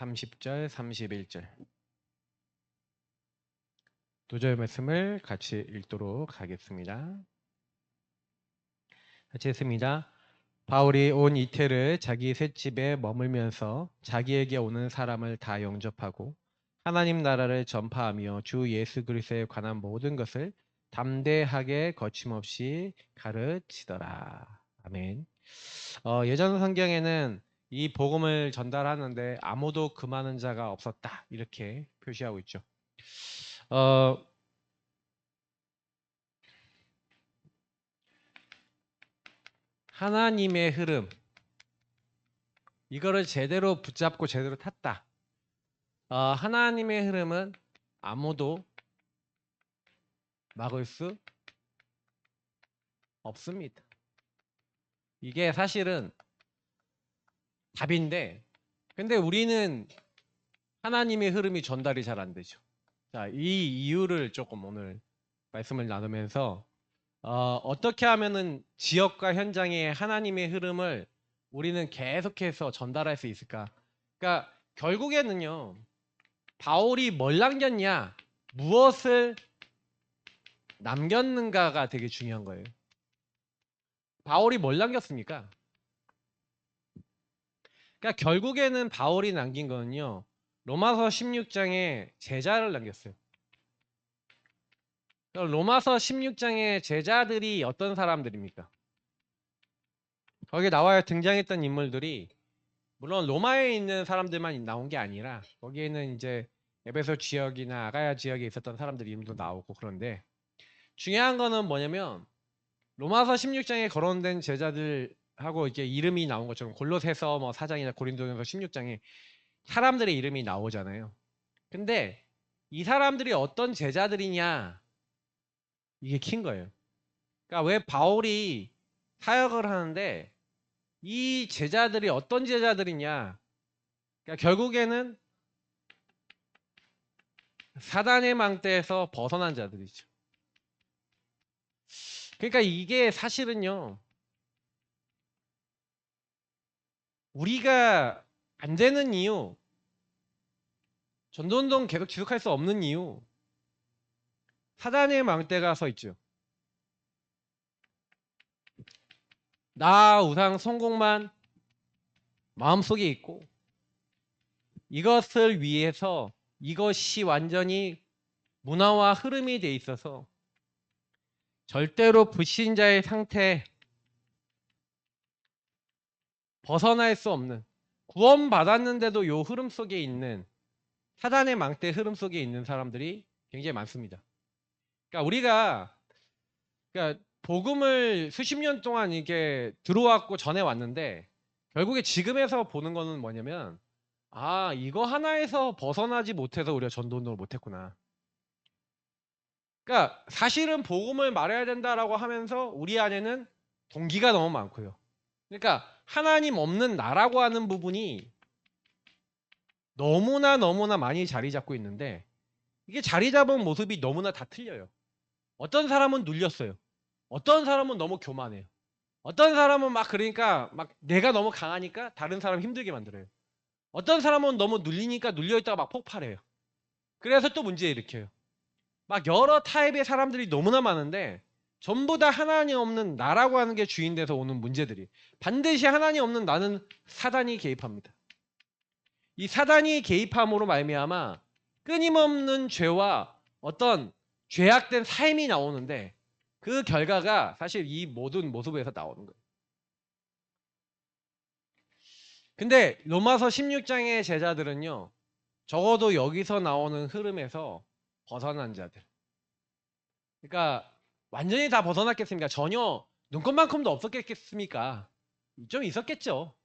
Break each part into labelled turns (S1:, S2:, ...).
S1: 30절, 31절 두 절 말씀을 같이 읽도록 하겠습니다. 같이 읽습니다. 바울이 온 이태를 자기 셋집에 머물면서 자기에게 오는 사람을 다 영접하고 하나님 나라를 전파하며 주 예수 그리스도에 관한 모든 것을 담대하게 거침없이 가르치더라. 아멘. 예전 성경에는 이 복음을 전달하는데 아무도 금하는 자가 없었다 이렇게 표시하고 있죠. 어, 하나님의 흐름 이거를 제대로 붙잡고 제대로 탔다. 하나님의 흐름은 아무도 막을 수 없습니다. 이게 사실은 답인데 근데 우리는 하나님의 흐름이 전달이 잘 안 되죠. 자, 이 이유를 조금 오늘 말씀을 나누면서 어떻게 하면은 지역과 현장의 하나님의 흐름을 우리는 계속해서 전달할 수 있을까? 그러니까 결국에는요. 바울이 뭘 남겼냐? 무엇을 남겼는가가 되게 중요한 거예요. 바울이 뭘 남겼습니까? 그러니까 결국에는 바울이 남긴 거는요. 로마서 16장에 제자를 남겼어요. 로마서 16장의 제자들이 어떤 사람들입니까? 거기에 나와 등장했던 인물들이 물론 로마에 있는 사람들만 나온 게 아니라 거기에는 이제 에베소 지역이나 아가야 지역에 있었던 사람들 이름도 나오고 그런데 중요한 거는 뭐냐면 로마서 16장에 거론된 제자들하고 이게 이름이 나온 것처럼 골로새서 뭐 4장이나 고린도전서 16장에 사람들의 이름이 나오잖아요. 근데 이 사람들이 어떤 제자들이냐 이게 킨 거예요. 그러니까 왜 바울이 사역을 하는데 이 제자들이 어떤 제자들이냐? 그러니까 결국에는 사단의 망대에서 벗어난 자들이죠. 그러니까 이게 사실은요. 우리가 안 되는 이유, 전도운동 계속 지속할 수 없는 이유, 사단의 망대가 서 있죠. 나 우상 성공만 마음속에 있고 이것을 위해서 이것이 완전히 문화와 흐름이 돼 있어서 절대로 불신자의 상태에 벗어날 수 없는 구원받았는데도 요 흐름 속에 있는 사단의 망대 흐름 속에 있는 사람들이 굉장히 많습니다. 그러니까 우리가 그러니까 복음을 수십 년 동안 이게 들어왔고 전해 왔는데 결국에 지금에서 보는 거는 뭐냐면 이거 하나에서 벗어나지 못해서 우리가 전도운동을 못했구나. 그러니까 사실은 복음을 말해야 된다라고 하면서 우리 안에는 동기가 너무 많고요. 그러니까 하나님 없는 나라고 하는 부분이 너무나 많이 자리 잡고 있는데 이게 자리 잡은 모습이 너무나 다 틀려요. 어떤 사람은 눌렸어요. 어떤 사람은 너무 교만해요. 어떤 사람은 막 그러니까 막 내가 너무 강하니까 다른 사람 힘들게 만들어요. 어떤 사람은 너무 눌리니까 눌려있다가 막 폭발해요. 그래서 또 문제 일으켜요. 막 여러 타입의 사람들이 너무나 많은데 전부 다 하나님 없는 나라고 하는 게 주인돼서 오는 문제들이 반드시 하나님 없는 나는 사단이 개입합니다. 이 사단이 개입함으로 말미암아 끊임없는 죄와 어떤 죄악된 삶이 나오는데 그 결과가 사실 이 모든 모습에서 나오는 거예요. 근데 로마서 16장의 제자들은요. 적어도 여기서 나오는 흐름에서 벗어난 자들. 그러니까 완전히 다 벗어났겠습니까? 전혀 눈꽃만큼도 없었겠습니까? 좀 있었겠죠.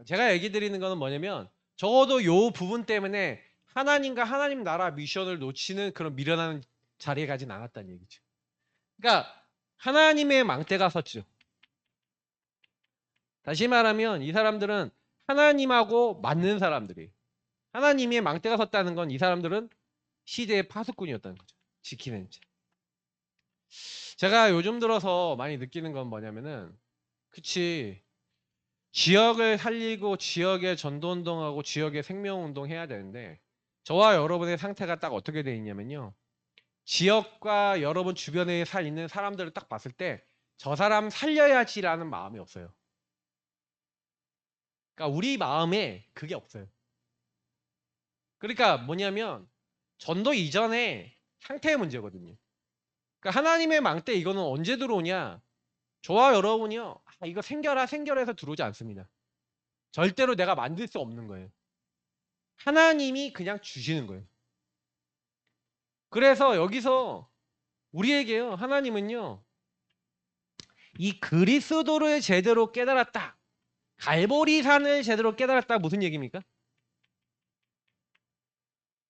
S1: 제가 얘기 드리는 거는 뭐냐면 적어도 요 부분 때문에 하나님과 하나님 나라 미션을 놓치는 그런 미련한 자리에 가진 않았다는 얘기죠. 그러니까 하나님의 망대가 섰죠. 다시 말하면 이 사람들은 하나님하고 맞는 사람들이 하나님의 망대가 섰다는 건 이 사람들은 시대의 파수꾼이었다는 거죠. 지키는 자. 제가 요즘 들어서 많이 느끼는 건 뭐냐면은 그치 지역을 살리고 지역의 전도운동하고 지역의 생명운동 해야 되는데 저와 여러분의 상태가 딱 어떻게 되어 있냐면요. 지역과 여러분 주변에 있는 사람들을 딱 봤을 때 저 사람 살려야지라는 마음이 없어요. 그러니까 우리 마음에 그게 없어요. 그러니까 뭐냐면 전도 이전에 상태의 문제거든요. 그러니까 하나님의 망대 이거는 언제 들어오냐? 저와 여러분이요. 이거 생겨라 해서 들어오지 않습니다. 절대로 내가 만들 수 없는 거예요. 하나님이 그냥 주시는 거예요. 그래서 여기서 우리에게요. 하나님은요. 이 그리스도를 제대로 깨달았다. 갈보리산을 제대로 깨달았다. 무슨 얘기입니까?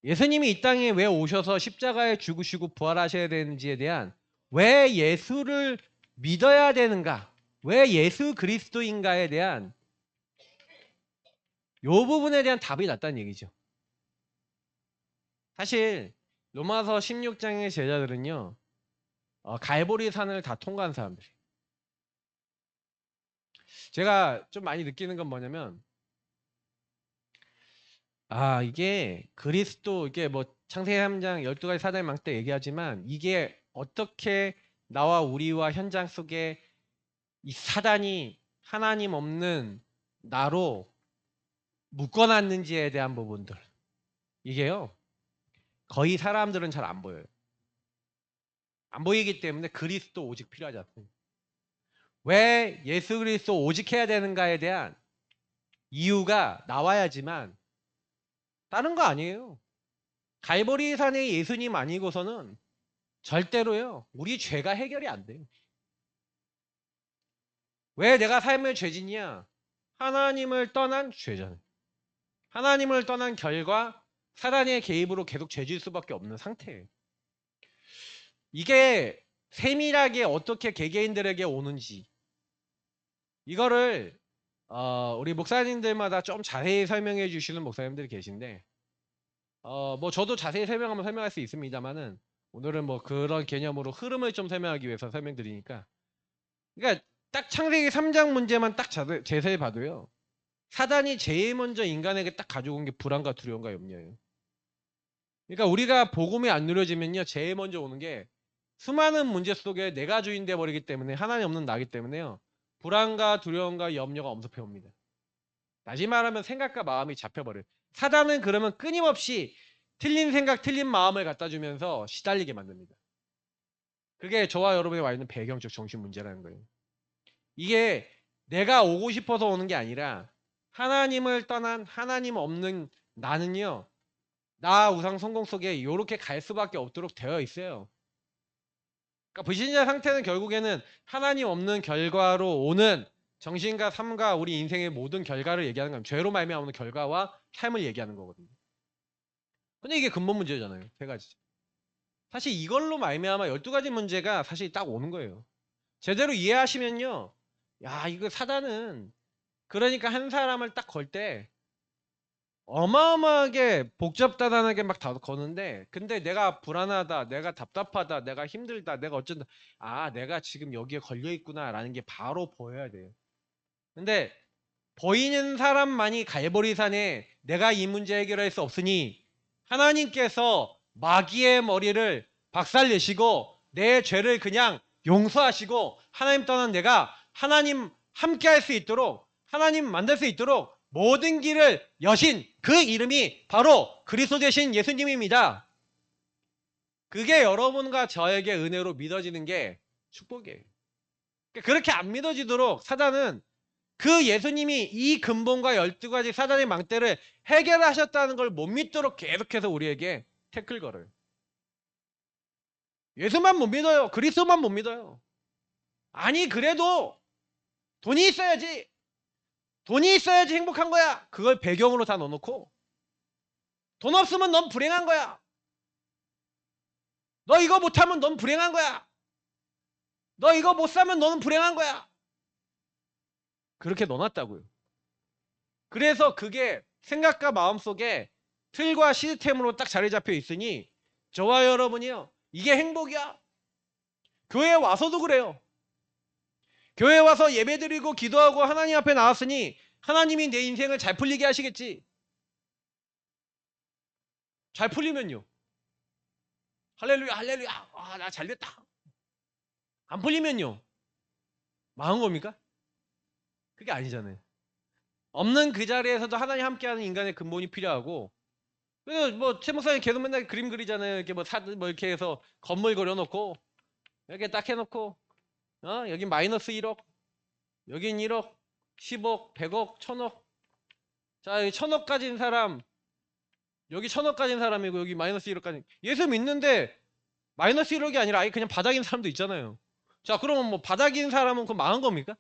S1: 예수님이 이 땅에 왜 오셔서 십자가에 죽으시고 부활하셔야 되는지에 대한 왜 예수를 믿어야 되는가? 왜 예수 그리스도인가에 대한 이 부분에 대한 답이 났다는 얘기죠. 사실 로마서 16장의 제자들은요. 갈보리산을 다 통과한 사람들이에요. 제가 좀 많이 느끼는 건 뭐냐면 이게 그리스도 이게 뭐 창세기 3장 12가지 사단의 망대 얘기하지만 이게 어떻게 나와 우리와 현장 속에 이 사단이 하나님 없는 나로 묶어놨는지에 대한 부분들 이게요 거의 사람들은 잘 안 보여요. 안 보이기 때문에 그리스도 오직 필요하지 않습니다. 왜 예수 그리스도 오직 해야 되는가에 대한 이유가 나와야지만 다른 거 아니에요. 갈보리산의 예수님 아니고서는 절대로요 우리 죄가 해결이 안 돼요. 왜 내가 삶의 죄진이야? 하나님을 떠난 죄잖아요. 하나님을 떠난 결과 사단의 개입으로 계속 죄질 수밖에 없는 상태예요. 이게 세밀하게 어떻게 개개인들에게 오는지 이거를 우리 목사님들마다 좀 자세히 설명해 주시는 목사님들이 계신데 뭐 저도 자세히 설명할 수 있습니다만은 오늘은 뭐 그런 개념으로 흐름을 좀 설명하기 위해서 설명드리니까 그러니까 딱 창세기 3장 문제만 딱 자세히 봐도요 사단이 제일 먼저 인간에게 딱 가져온 게 불안과 두려움과 염려예요. 그러니까 우리가 복음이 안 누려지면요 제일 먼저 오는 게 수많은 문제 속에 내가 주인 돼 버리기 때문에 하나님 없는 나기 때문에요 불안과 두려움과 염려가 엄습해 옵니다. 다시 말하면 생각과 마음이 잡혀버려요. 사단은 그러면 끊임없이 틀린 생각 틀린 마음을 갖다 주면서 시달리게 만듭니다. 그게 저와 여러분이 와 있는 배경적 정신 문제라는 거예요. 이게 내가 오고 싶어서 오는 게 아니라 하나님을 떠난 하나님 없는 나는요 나 우상 성공 속에 이렇게 갈 수밖에 없도록 되어 있어요. 그러니까 불신자 상태는 결국에는 하나님 없는 결과로 오는 정신과 삶과 우리 인생의 모든 결과를 얘기하는 겁니다. 죄로 말미암는 결과와 삶을 얘기하는 거거든요. 근데 이게 근본 문제잖아요. 세 가지. 사실 이걸로 말미암아 12가지 문제가 사실 딱 오는 거예요. 제대로 이해하시면요. 야 이거 사단은 그러니까 한 사람을 딱 걸 때 어마어마하게 복잡다단하게 막 다 거는데 근데 내가 불안하다 내가 답답하다 내가 힘들다 내가 어쩐다 내가 지금 여기에 걸려있구나 라는 게 바로 보여야 돼요. 근데 보이는 사람만이 갈보리산에 내가 이 문제 해결할 수 없으니 하나님께서 마귀의 머리를 박살내시고 내 죄를 그냥 용서하시고 하나님 떠난 내가 하나님 함께 할 수 있도록 하나님 만들 수 있도록 모든 길을 여신 그 이름이 바로 그리스도 되신 예수님입니다. 그게 여러분과 저에게 은혜로 믿어지는 게 축복이에요. 그렇게 안 믿어지도록 사단은 그 예수님이 이 근본과 12가지 사단의 망대를 해결하셨다는 걸 못 믿도록 계속해서 우리에게 태클 걸어요. 예수만 못 믿어요. 그리스도만 못 믿어요. 아니 그래도 돈이 있어야지. 돈이 있어야지 행복한 거야. 그걸 배경으로 다 넣어놓고 돈 없으면 넌 불행한 거야. 너 이거 못하면 넌 불행한 거야. 너 이거 못 사면 너는 불행한 거야. 그렇게 넣어놨다고요. 그래서 그게 생각과 마음속에 틀과 시스템으로 딱 자리 잡혀 있으니 저와 여러분이요. 이게 행복이야. 교회에 와서도 그래요. 교회 와서 예배드리고 기도하고 하나님 앞에 나왔으니 하나님이 내 인생을 잘 풀리게 하시겠지. 잘 풀리면요. 할렐루야 할렐루야. 아, 나 잘됐다. 안 풀리면요. 망한 겁니까? 그게 아니잖아요. 없는 그 자리에서도 하나님 함께하는 인간의 근본이 필요하고, 그래서 뭐 최 목사님 계속 맨날 그림 그리잖아요. 이렇게 뭐 이렇게 해서 건물 그려놓고 이렇게 딱 해놓고, 여긴 마이너스 1억, 여긴 1억, 10억, 100억, 1000억. 자, 여기 1000억 가진 사람, 여기 1000억 가진 사람이고 여기 마이너스 1억 가진. 예수 믿는데 마이너스 1억이 아니라 아예 그냥 바닥인 사람도 있잖아요. 자, 그러면 뭐 바닥인 사람은 그럼 망한 겁니까?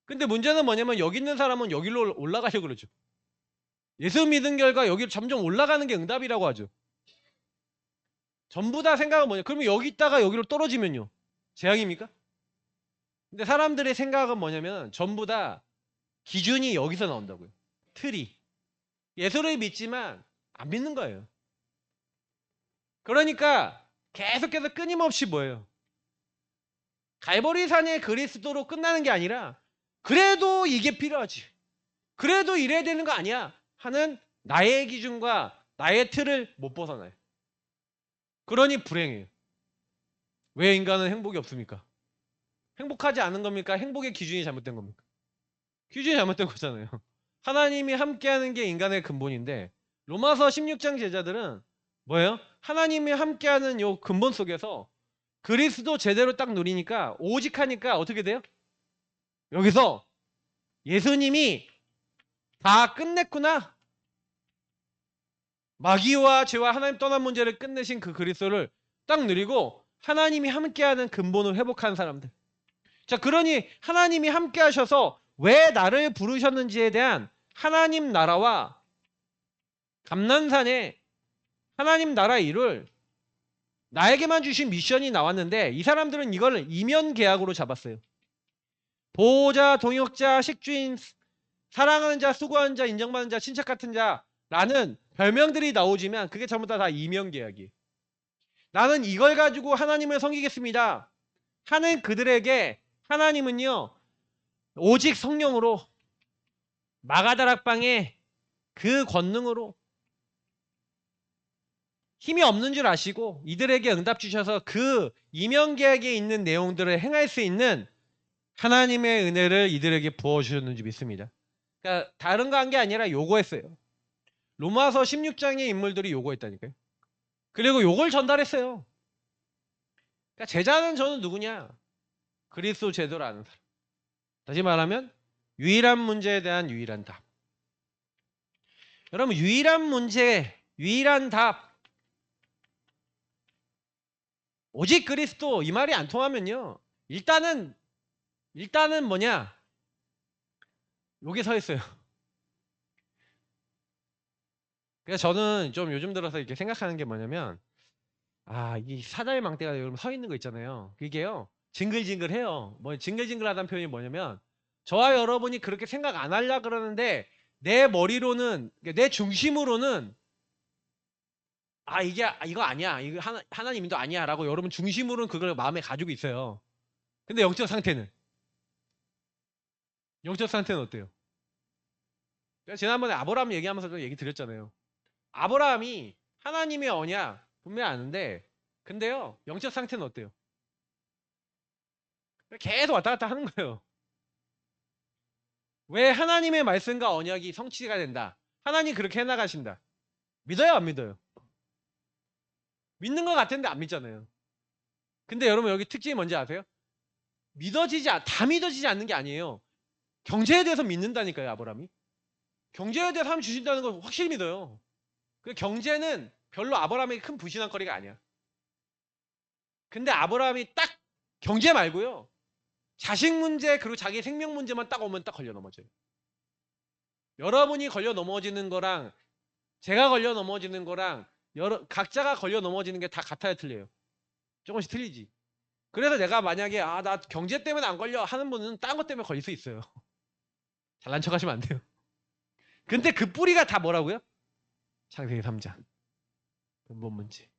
S1: 근데 문제는 뭐냐면 여기 있는 사람은 여기로 올라가려고 그러죠. 예수 믿은 결과 여기로 점점 올라가는 게 응답이라고 하죠. 전부 다 생각은 뭐냐? 그러면 여기 있다가 여기로 떨어지면요, 재앙입니까? 근데 사람들의 생각은 뭐냐면 전부 다 기준이 여기서 나온다고요. 틀이. 예수를 믿지만 안 믿는 거예요. 그러니까 계속해서 끊임없이 뭐예요? 갈보리산의 그리스도로 끝나는 게 아니라 그래도 이게 필요하지, 그래도 이래야 되는 거 아니야 하는 나의 기준과 나의 틀을 못 벗어나요. 그러니 불행해요. 왜 인간은 행복이 없습니까? 행복하지 않은 겁니까? 행복의 기준이 잘못된 겁니까? 기준이 잘못된 거잖아요. 하나님이 함께하는 게 인간의 근본인데, 로마서 16장 제자들은 뭐예요? 하나님이 함께하는 요 근본 속에서 그리스도 제대로 딱 누리니까, 오직 하니까 어떻게 돼요? 여기서 예수님이 다 끝냈구나, 마귀와 죄와 하나님 떠난 문제를 끝내신 그 그리스도를 딱 누리고 하나님이 함께하는 근본을 회복한 사람들. 자, 그러니 하나님이 함께 하셔서 왜 나를 부르셨는지에 대한 하나님 나라와 감난산에 하나님 나라 일을 나에게만 주신 미션이 나왔는데, 이 사람들은 이걸 이면 계약으로 잡았어요. 보호자, 동역자, 식주인, 사랑하는 자, 수고하는 자, 인정받는 자, 친척 같은 자라는 별명들이 나오지만 그게 전부 다 이면 계약이에요. 나는 이걸 가지고 하나님을 섬기겠습니다 하는 그들에게 하나님은요, 오직 성령으로, 마가다락방의 그 권능으로, 힘이 없는 줄 아시고 이들에게 응답 주셔서 그 이면계약에 있는 내용들을 행할 수 있는 하나님의 은혜를 이들에게 부어주셨는지 믿습니다. 그러니까 다른 거 한 게 아니라 요거했어요. 로마서 16장의 인물들이 요거했다니까요. 그리고 요걸 전달했어요. 그러니까 제자는 저는 누구냐? 그리스도 제도를 아는 사람. 다시 말하면 유일한 문제에 대한 유일한 답. 여러분, 유일한 문제, 유일한 답, 오직 그리스도, 이 말이 안 통하면요, 일단은 뭐냐? 여기 서 있어요. 그래서 저는 좀 요즘 들어서 이렇게 생각하는 게 뭐냐면, 이 사자의 망대가 여러분 서 있는 거 있잖아요. 그게요, 징글징글해요. 뭐 징글징글하다는 표현이 뭐냐면, 저와 여러분이 그렇게 생각 안 하려 그러는데 내 머리로는, 내 중심으로는 이거 아니야, 이거 하나님도 아니야라고 여러분 중심으로는 그걸 마음에 가지고 있어요. 근데 영적 상태는 어때요? 제가 지난번에 아브라함 얘기하면서도 얘기 드렸잖아요. 아브라함이 하나님의 언약 분명히 아는데, 근데요, 영적 상태는 어때요? 계속 왔다 갔다 하는 거예요. 왜? 하나님의 말씀과 언약이 성취가 된다, 하나님 그렇게 해나가신다. 믿어요 안 믿어요? 믿는 것 같은데 안 믿잖아요. 근데 여러분 여기 특징이 뭔지 아세요? 다 믿어지지 않는 게 아니에요. 경제에 대해서 믿는다니까요. 아브라함이 경제에 대해서 하나님 주신다는 걸 확실히 믿어요. 그 경제는 별로 아브라함에게 큰 불신한거리가 아니야. 근데 아브라함이 딱 경제 말고요, 자식 문제 그리고 자기 생명 문제만 딱 오면 딱 걸려 넘어져요. 여러분이 걸려 넘어지는 거랑 제가 걸려 넘어지는 거랑 각자가 걸려 넘어지는 게 다 같아야 틀려요. 조금씩 틀리지. 그래서 내가 만약에 나 경제 때문에 안 걸려 하는 분은 딴 것 때문에 걸릴 수 있어요. 잘난 척 하시면 안 돼요. 근데 그 뿌리가 다 뭐라고요? 창세기 3장 근본 문제.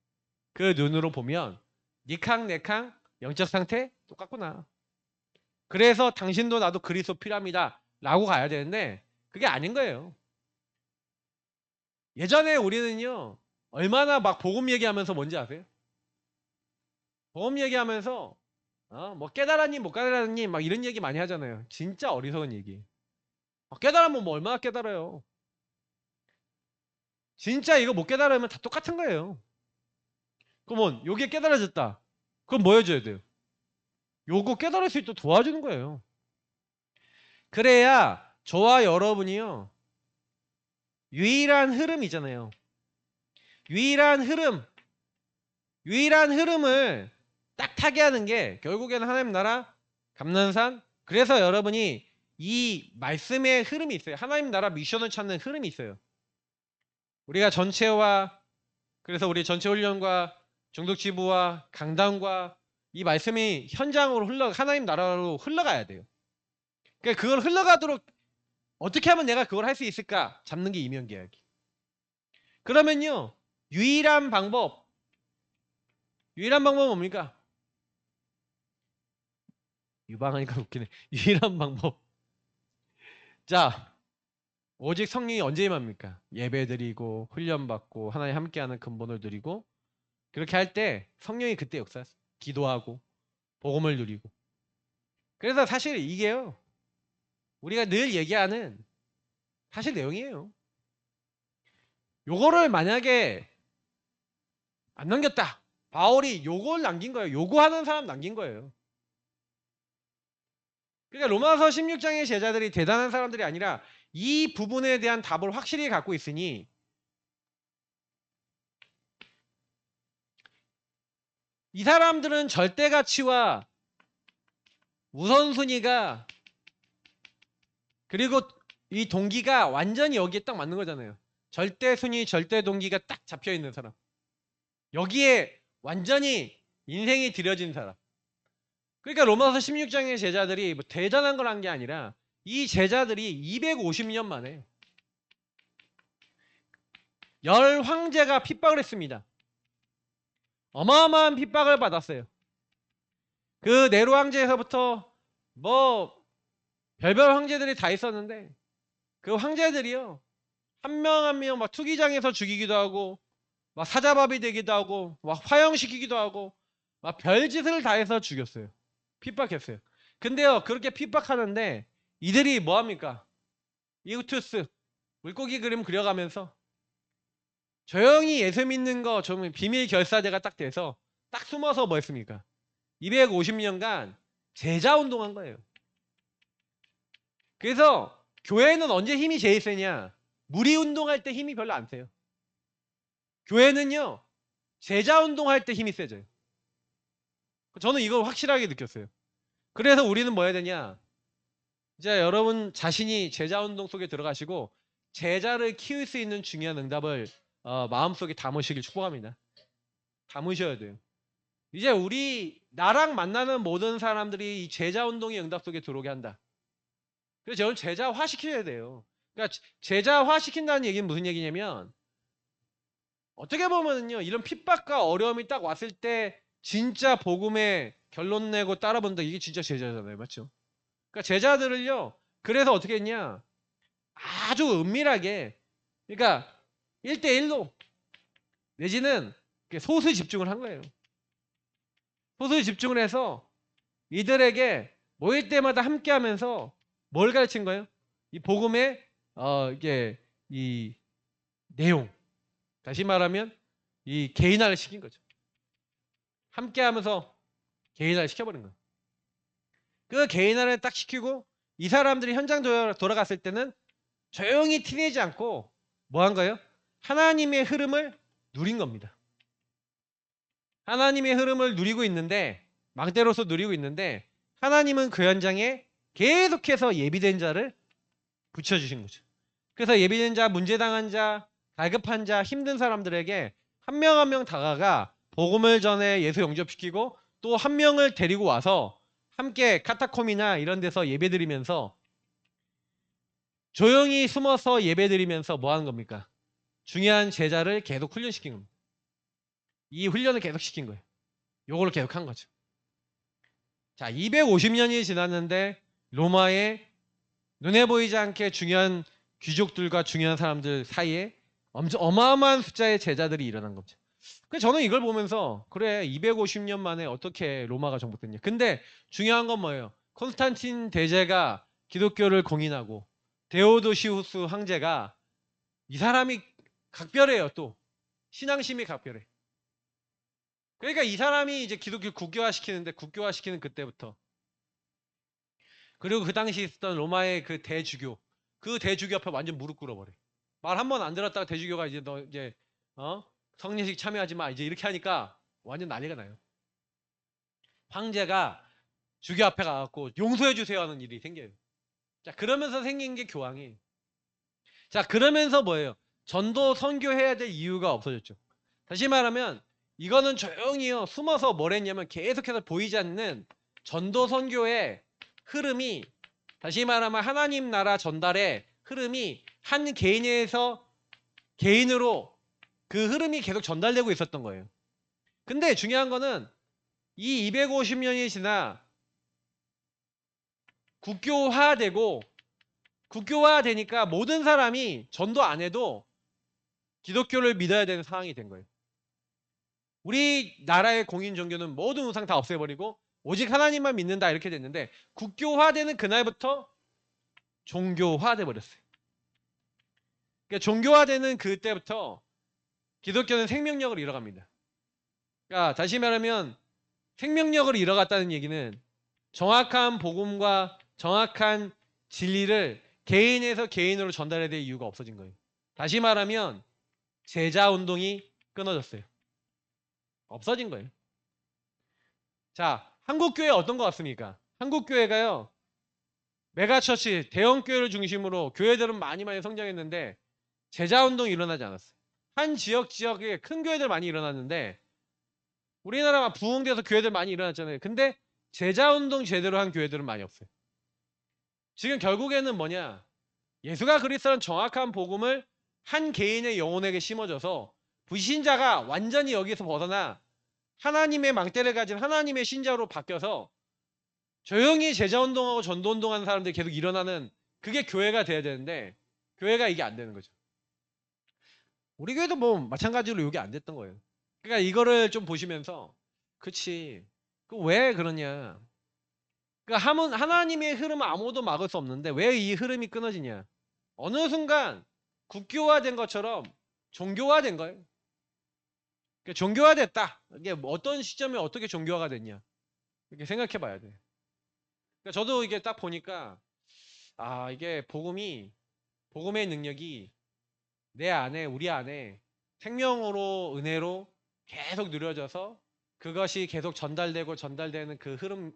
S1: 그 눈으로 보면 니캉 내캉 영적 상태 똑같구나. 그래서 당신도 나도 그리스도 필요합니다. 라고 가야 되는데 그게 아닌 거예요. 예전에 우리는요. 얼마나 막 복음 얘기하면서 뭔지 아세요? 복음 얘기하면서 뭐 깨달았니 못 깨달았니 막 이런 얘기 많이 하잖아요. 진짜 어리석은 얘기. 깨달으면 뭐 얼마나 깨달아요. 진짜 이거 못 깨달으면 다 똑같은 거예요. 그러면 요게 깨달아졌다. 그럼 뭐 해줘야 돼요? 요거 깨달을 수 있도록 도와주는 거예요. 그래야 저와 여러분이요. 유일한 흐름이잖아요. 유일한 흐름을 딱 타게 하는 게 결국에는 하나님 나라, 감난산. 그래서 여러분이 이 말씀의 흐름이 있어요. 하나님 나라 미션을 찾는 흐름이 있어요. 우리가 전체와 그래서 우리 전체 훈련과 중독지부와 강단과 이 말씀이 현장으로 하나님 나라로 흘러가야 돼요. 그러니까 그걸 흘러가도록 어떻게 하면 내가 그걸 할 수 있을까? 잡는 게 이면계약이. 그러면요. 유일한 방법은 뭡니까? 유방하니까 웃기네. 유일한 방법. 자, 오직 성령이 언제 임합니까? 예배 드리고 훈련 받고 하나님 함께하는 근본을 누리고 그렇게 할 때 성령이 그때 역사했어요. 기도하고 복음을 누리고. 그래서 사실 이게요. 우리가 늘 얘기하는 사실 내용이에요. 요거를 만약에 안 남겼다. 바울이 요걸 남긴 거예요. 요구하는 사람 남긴 거예요. 그러니까 로마서 16장의 제자들이 대단한 사람들이 아니라 이 부분에 대한 답을 확실히 갖고 있으니 이 사람들은 절대 가치와 우선순위가 그리고 이 동기가 완전히 여기에 딱 맞는 거잖아요. 절대 순위, 절대 동기가 딱 잡혀 있는 사람. 여기에 완전히 인생이 들여진 사람. 그러니까 로마서 16장의 제자들이 뭐 대단한 걸 한 게 아니라 이 제자들이 250년 만에 열 황제가 핍박을 했습니다. 어마어마한 핍박을 받았어요. 그 네로 황제에서부터 뭐 별별 황제들이 다 있었는데 그 황제들이요 한 명 한 명 막 투기장에서 죽이기도 하고 막 사자밥이 되기도 하고 막 화형시키기도 하고 막 별짓을 다 해서 죽였어요. 핍박했어요. 근데요 그렇게 핍박하는데 이들이 뭐합니까? 이우투스 물고기 그림 그려가면서 조용히 예수 믿는 거 좀 비밀 결사대가 딱 돼서 딱 숨어서 뭐 했습니까? 250년간 제자 운동한 거예요. 그래서 교회는 언제 힘이 제일 세냐? 무리 운동할 때 힘이 별로 안 세요. 교회는요 제자 운동할 때 힘이 세져요. 저는 이걸 확실하게 느꼈어요. 그래서 우리는 뭐 해야 되냐? 이제 여러분 자신이 제자 운동 속에 들어가시고 제자를 키울 수 있는 중요한 응답을 마음속에 담으시길 축복합니다. 담으셔야 돼요. 이제 우리 나랑 만나는 모든 사람들이 이 제자 운동의 응답 속에 들어오게 한다. 그래서 여러분 제자화 시켜야 돼요. 그러니까 제자화 시킨다는 얘기는 무슨 얘기냐면 어떻게 보면요 이런 핍박과 어려움이 딱 왔을 때 진짜 복음에 결론 내고 따라본다 이게 진짜 제자잖아요. 맞죠? 그러니까 제자들을요 그래서 어떻게 했냐 아주 은밀하게 그러니까 1대1로 내지는 소수 집중을 한 거예요. 소수 집중을 해서 이들에게 모일 때마다 함께 하면서 뭘 가르친 거예요? 이 복음의 이게 이 내용 다시 말하면 이 개인화를 시킨 거죠. 함께 하면서 개인화를 시켜버린 거예요. 그 개인화를 딱 시키고 이 사람들이 현장 돌아갔을 때는 조용히 티내지 않고 뭐 한 거예요? 하나님의 흐름을 누린 겁니다. 하나님의 흐름을 누리고 있는데 망대로서 누리고 있는데 하나님은 그 현장에 계속해서 예비된 자를 붙여주신 거죠. 그래서 예비된 자, 문제당한 자, 갈급한 자, 힘든 사람들에게 한 명 한 명 다가가 복음을 전해 예수 영접시키고 또 한 명을 데리고 와서 함께 카타콤이나 이런 데서 예배드리면서 조용히 숨어서 예배드리면서 뭐 하는 겁니까? 중요한 제자를 계속 훈련시킨 겁니다. 이 훈련을 계속 시킨 거예요. 요거를 계속 한 거죠. 자, 250년이 지났는데 로마의 눈에 보이지 않게 중요한 귀족들과 중요한 사람들 사이에 엄청 어마어마한 숫자의 제자들이 일어난 거죠. 그래서 저는 이걸 보면서 그래 250년 만에 어떻게 로마가 정복됐냐. 근데 중요한 건 뭐예요? 콘스탄틴 대제가 기독교를 공인하고 데오도시우스 황제가 이 사람이 각별해요. 또 신앙심이 각별해. 그러니까 이 사람이 이제 기독교 국교화시키는 그때부터, 그리고 그 당시 있었던 로마의 그 대주교 앞에 완전 무릎 꿇어버려. 말 한 번 안 들었다가 대주교가 이제 너 이제 성례식 참여하지 마 이제 이렇게 하니까 완전 난리가 나요. 황제가 주교 앞에 가갖고 용서해 주세요 하는 일이 생겨요. 자, 그러면서 생긴 게 교황이. 자, 그러면서 뭐예요? 전도 선교해야 될 이유가 없어졌죠. 다시 말하면 이거는 조용히요 숨어서 뭘 했냐면 계속해서 보이지 않는 전도 선교의 흐름이, 다시 말하면 하나님 나라 전달의 흐름이 한 개인에서 개인으로 그 흐름이 계속 전달되고 있었던 거예요. 근데 중요한 거는 이 250년이 지나 국교화되니까 모든 사람이 전도 안 해도 기독교를 믿어야 되는 상황이 된 거예요. 우리나라의 공인 종교는 모든 우상 다 없애버리고 오직 하나님만 믿는다 이렇게 됐는데 국교화되는 그날부터 종교화돼 버렸어요. 그러니까 종교화되는 그때부터 기독교는 생명력을 잃어갑니다. 그러니까 다시 말하면 생명력을 잃어갔다는 얘기는 정확한 복음과 정확한 진리를 개인에서 개인으로 전달해야 될 이유가 없어진 거예요. 다시 말하면 제자 운동이 끊어졌어요. 없어진 거예요. 자, 한국교회 어떤 것 같습니까? 한국교회가요, 메가처치, 대형교회를 중심으로 교회들은 많이 성장했는데 제자운동이 일어나지 않았어요. 한 지역에 큰 교회들 많이 일어났는데 우리나라가 부흥돼서 교회들 많이 일어났잖아요. 근데 제자운동 제대로 한 교회들은 많이 없어요. 지금 결국에는 뭐냐? 예수가 그리스도는 정확한 복음을 한 개인의 영혼에게 심어줘서 불신자가 완전히 여기서 벗어나 하나님의 망대를 가진 하나님의 신자로 바뀌어서 조용히 제자운동하고 전도운동하는 사람들이 계속 일어나는, 그게 교회가 돼야 되는데 교회가 이게 안 되는 거죠. 우리 교회도 뭐 마찬가지로 이게 안 됐던 거예요. 그러니까 이거를 좀 보시면서 그치 그 왜 그러냐, 그러니까 하나님의 흐름은 아무도 막을 수 없는데 왜 이 흐름이 끊어지냐. 어느 순간 국교화된 것처럼 종교화된 거예요. 그러니까 종교화됐다. 이게 어떤 시점에 어떻게 종교화가 됐냐 이렇게 생각해 봐야 돼. 그러니까 저도 이게 딱 보니까 이게 복음의 능력이 내 안에, 우리 안에 생명으로 은혜로 계속 누려져서 그것이 계속 전달되는 그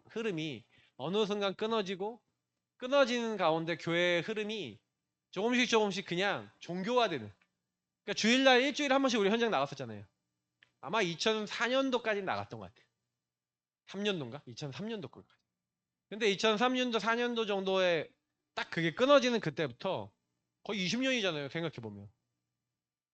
S1: 흐름이 어느 순간 끊어지는 가운데 교회의 흐름이 조금씩 그냥 종교화되는. 그러니까 주일날 일주일에 한 번씩 우리 현장 나갔었잖아요. 아마 2004년도까지 나갔던 것 같아요. 3년도인가? 2003년도 거까지. 근데 2003년도 4년도 정도에 딱 그게 끊어지는 그때부터 거의 20년이잖아요. 생각해보면.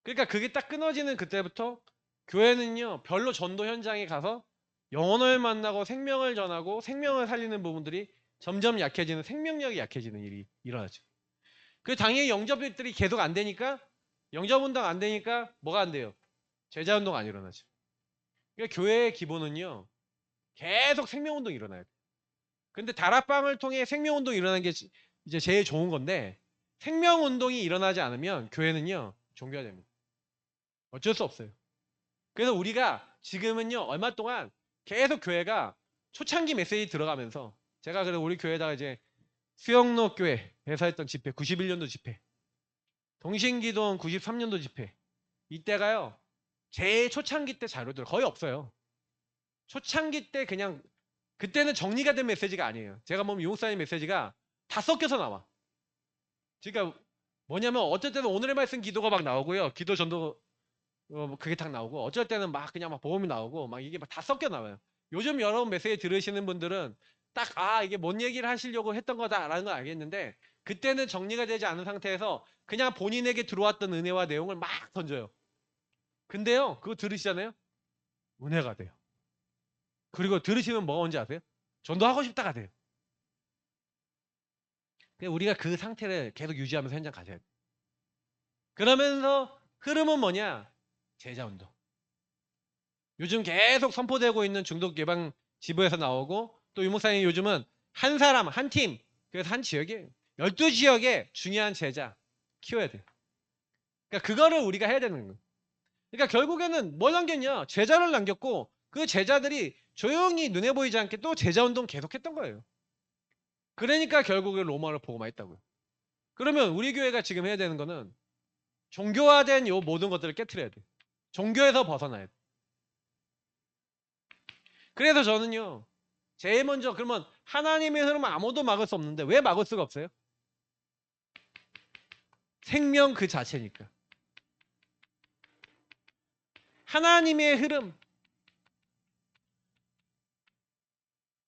S1: 그러니까 그게 딱 끊어지는 그때부터 교회는요 별로 전도 현장에 가서 영혼을 만나고 생명을 전하고 생명을 살리는 부분들이 점점 약해지는, 생명력이 약해지는 일이 일어나죠. 그 당연히 영접들이 계속 안 되니까, 영접운동 안 되니까 뭐가 안 돼요? 제자운동 안 일어나죠. 그러니까 교회의 기본은요 계속 생명운동이 일어나야 돼요. 근데 다락방을 통해 생명운동이 일어나는 게 이제 제일 좋은 건데 생명운동이 일어나지 않으면 교회는요 종교화됩니다. 어쩔 수 없어요. 그래서 우리가 지금은요 얼마 동안 계속 교회가 초창기 메시지 들어가면서, 제가 그래서 우리 교회에다가 이제 수영로 교회에서 했던 집회, 91년도 집회, 동신기도원 93년도 집회, 이때가요 제 초창기 때 자료들 거의 없어요. 초창기 때 그냥 그때는 정리가 된 메시지가 아니에요. 제가 보면 용사님 메시지가 다 섞여서 나와. 그러니까 뭐냐면 어쩔 때는 오늘의 말씀 기도가 막 나오고요, 기도 전도 그게 딱 나오고, 어쩔 때는 막 그냥 막 복음이 나오고 막 이게 막 다 섞여 나와요. 요즘 여러분 메시지 들으시는 분들은 딱 이게 뭔 얘기를 하시려고 했던 거다라는 걸 알겠는데 그때는 정리가 되지 않은 상태에서 그냥 본인에게 들어왔던 은혜와 내용을 막 던져요. 근데요 그거 들으시잖아요, 은혜가 돼요. 그리고 들으시면 뭐가 뭔지 아세요? 전도하고 싶다가 돼요. 우리가 그 상태를 계속 유지하면서 현장 가셔야 돼요. 그러면서 흐름은 뭐냐? 제자운동. 요즘 계속 선포되고 있는 중독 예방 지부에서 나오고, 또 유목사님 요즘은 한 사람, 한 팀, 그래서 한 지역에 12지역에 중요한 제자 키워야 돼요. 그러니까 그거를 우리가 해야 되는 거예요. 그러니까 결국에는 뭘 남겼냐? 제자를 남겼고, 그 제자들이 조용히 눈에 보이지 않게 또 제자운동 계속했던 거예요. 그러니까 결국에 로마를 복음화했다고요. 그러면 우리 교회가 지금 해야 되는 거는 종교화된 요 모든 것들을 깨트려야 돼. 종교에서 벗어나야 돼. 그래서 저는요, 제일 먼저 그러면 하나님의 흐름은 아무도 막을 수 없는데 왜 막을 수가 없어요? 생명 그 자체니까. 하나님의 흐름.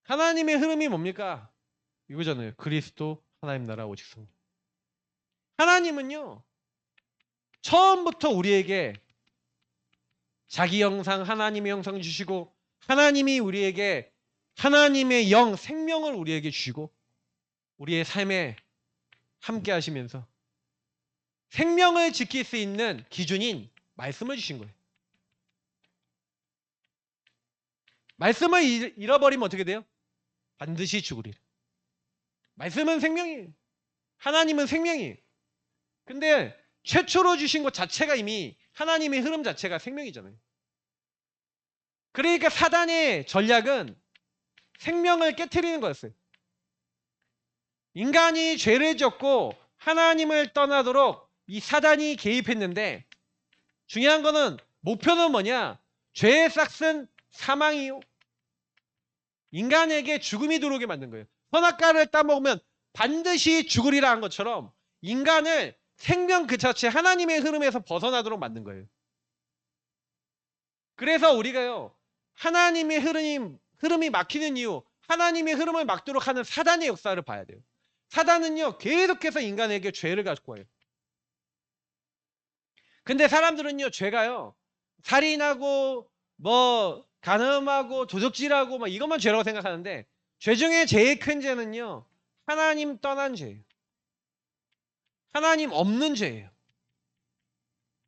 S1: 하나님의 흐름이 뭡니까? 이거잖아요. 그리스도 하나님 나라 오직 성령. 하나님은요, 처음부터 우리에게 자기 형상, 하나님의 형상 주시고, 하나님이 우리에게 하나님의 영, 생명을 우리에게 주시고, 우리의 삶에 함께 하시면서 생명을 지킬 수 있는 기준인 말씀을 주신 거예요. 말씀을 잃어버리면 어떻게 돼요? 반드시 죽으리라. 말씀은 생명이에요. 하나님은 생명이에요. 근데 최초로 주신 것 자체가 이미 하나님의 흐름 자체가 생명이잖아요. 그러니까 사단의 전략은 생명을 깨트리는 거였어요. 인간이 죄를 졌고 하나님을 떠나도록 이 사단이 개입했는데, 중요한 거는 목표는 뭐냐? 죄의 싹은 사망이요. 인간에게 죽음이 들어오게 만든 거예요. 선악과를 따먹으면 반드시 죽으리라 한 것처럼 인간을 생명 그 자체 하나님의 흐름에서 벗어나도록 만든 거예요. 그래서 우리가요, 하나님의 흐름이 막히는 이유, 하나님의 흐름을 막도록 하는 사단의 역사를 봐야 돼요. 사단은요, 계속해서 인간에게 죄를 갖고 와요. 근데 사람들은요, 죄가요, 살인하고 간음하고 도적질하고 이것만 죄라고 생각하는데, 죄 중에 제일 큰 죄는요, 하나님 떠난 죄예요. 하나님 없는 죄예요.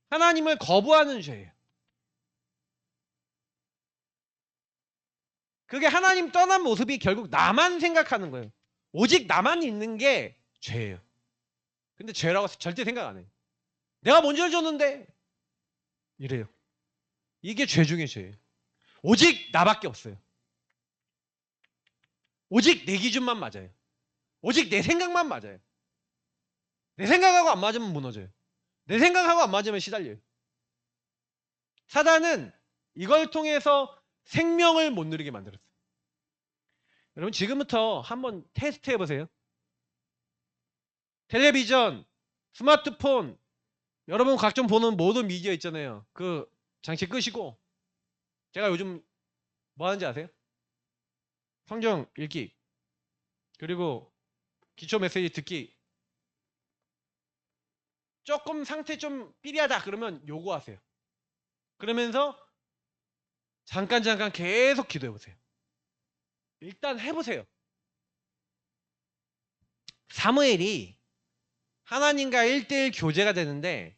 S1: 하나님을 거부하는 죄예요. 그게 하나님 떠난 모습이 결국 나만 생각하는 거예요. 오직 나만 있는 게 죄예요. 근데 죄라고 절대 생각 안 해요. 내가 먼저 줬는데 이래요. 이게 죄 중에 죄예요. 오직 나밖에 없어요. 오직 내 기준만 맞아요. 오직 내 생각만 맞아요. 내 생각하고 안 맞으면 무너져요. 내 생각하고 안 맞으면 시달려요. 사단은 이걸 통해서 생명을 못 누리게 만들었어요. 여러분 지금부터 한번 테스트 해보세요. 텔레비전, 스마트폰, 여러분 각종 보는 모든 미디어 있잖아요. 그 장치 끄시고, 제가 요즘 뭐 하는지 아세요? 성경 읽기, 그리고 기초 메시지 듣기. 조금 상태 좀 삐리하다 그러면 요구하세요. 그러면서 잠깐 계속 기도해 보세요. 일단 해보세요. 사무엘이 하나님과 1대1 교제가 되는데,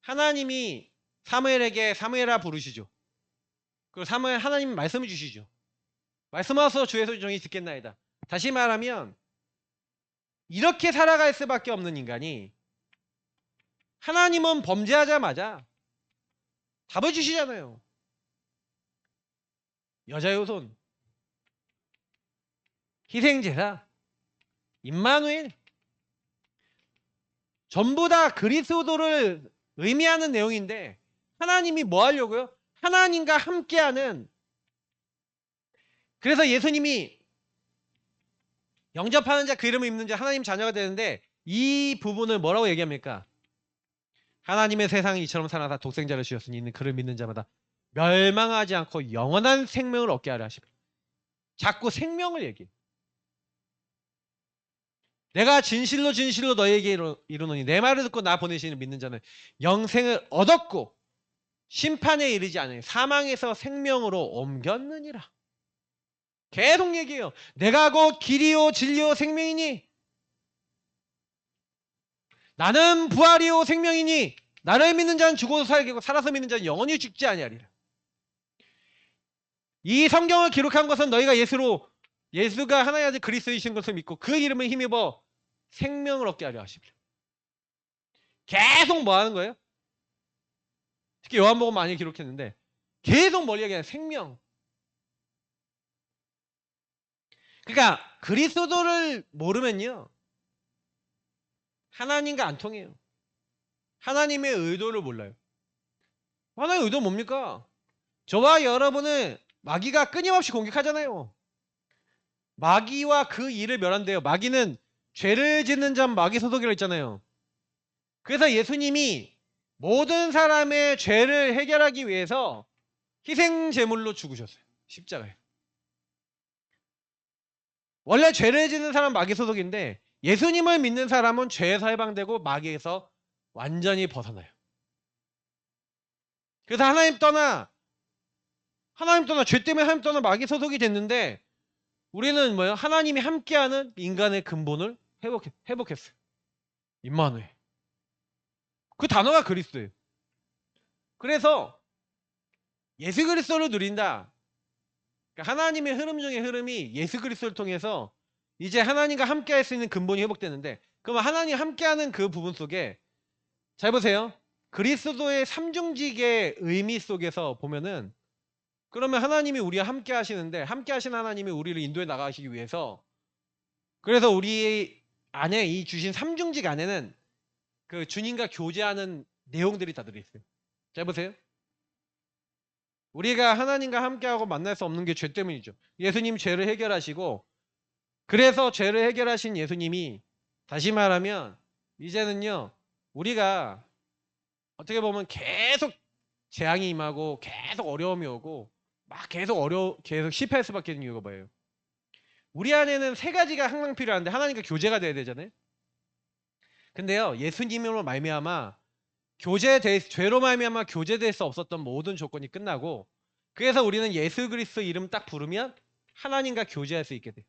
S1: 하나님이 사무엘에게 사무엘아 부르시죠. 그리고 사무엘 하나님 말씀을 주시죠. 말씀하소 주의 소리 듣겠나이다. 다시 말하면 이렇게 살아갈 수밖에 없는 인간이 하나님은 범죄하자마자 답을 주시잖아요. 여자의 후손, 희생제사, 임마누엘, 전부 다 그리스도를 의미하는 내용인데, 하나님이 뭐 하려고요? 하나님과 함께하는. 그래서 예수님이 영접하는 자 그 이름을 입는 자 하나님 자녀가 되는데, 이 부분을 뭐라고 얘기합니까? 하나님의 세상이 이처럼 살아서 독생자를 주셨으니 이는 그를 믿는 자마다 멸망하지 않고 영원한 생명을 얻게 하려 하십니다. 자꾸 생명을 얘기해. 내가 진실로 너희에게 이르노니 내 말을 듣고 나 보내시는 믿는 자는 영생을 얻었고 심판에 이르지 않으니 사망에서 생명으로 옮겼느니라. 계속 얘기해요. 내가 곧 길이요 진리요 생명이니 나는 부활이요 생명이니 나를 믿는 자는 죽어도 살겠고 살아서 믿는 자는 영원히 죽지 아니하리라. 이 성경을 기록한 것은 너희가 예수가 하나의 아들 그리스도이신 것을 믿고 그 이름을 힘입어 생명을 얻게 하려 하십니다. 계속 뭐 하는 거예요? 특히 요한복음 많이 기록했는데 계속 뭘 얘기하냐? 생명. 그러니까 그리스도를 모르면요 하나님과 안 통해요. 하나님의 의도를 몰라요. 하나님의 의도 뭡니까? 저와 여러분을 마귀가 끊임없이 공격하잖아요. 마귀와 그 일을 멸한대요. 마귀는 죄를 짓는 자는 마귀 소속이라고 했잖아요. 그래서 예수님이 모든 사람의 죄를 해결하기 위해서 희생 제물로 죽으셨어요. 십자가에. 원래 죄를 짓는 사람은 마귀 소속인데 예수님을 믿는 사람은 죄에서 해방되고 마귀에서 완전히 벗어나요. 그래서 하나님 떠나 죄 때문에 하나님 떠나 마귀 소속이 됐는데 우리는 뭐예요? 하나님이 함께하는 인간의 근본을 회복했어요. 임마누엘. 그 단어가 그리스도예요. 그래서 예수 그리스도를 누린다. 그러니까 하나님의 흐름 중의 흐름이 예수 그리스도를 통해서 이제 하나님과 함께할 수 있는 근본이 회복되는데 그러면 하나님 함께하는 그 부분 속에 잘 보세요. 그리스도의 삼중직의 의미 속에서 보면은 그러면 하나님이 우리와 함께 하시는데 함께 하신 하나님이 우리를 인도해 나가시기 위해서 그래서 우리 안에 이 주신 삼중직 안에는 그 주님과 교제하는 내용들이 다 들어있어요. 잘 보세요. 우리가 하나님과 함께하고 만날 수 없는 게 죄 때문이죠. 예수님 죄를 해결하시고 그래서 죄를 해결하신 예수님이 다시 말하면 이제는요 우리가 어떻게 보면 계속 재앙이 임하고 계속 어려움이 오고 막 계속 실패할 수밖에 없는 이유가 뭐예요? 우리 안에는 세 가지가 항상 필요한데 하나님과 교제가 돼야 되잖아요. 근데요 예수님으로 말미암아 죄로 말미암아 교제될 수 없었던 모든 조건이 끝나고 그래서 우리는 예수 그리스도 이름 딱 부르면 하나님과 교제할 수 있게 돼요.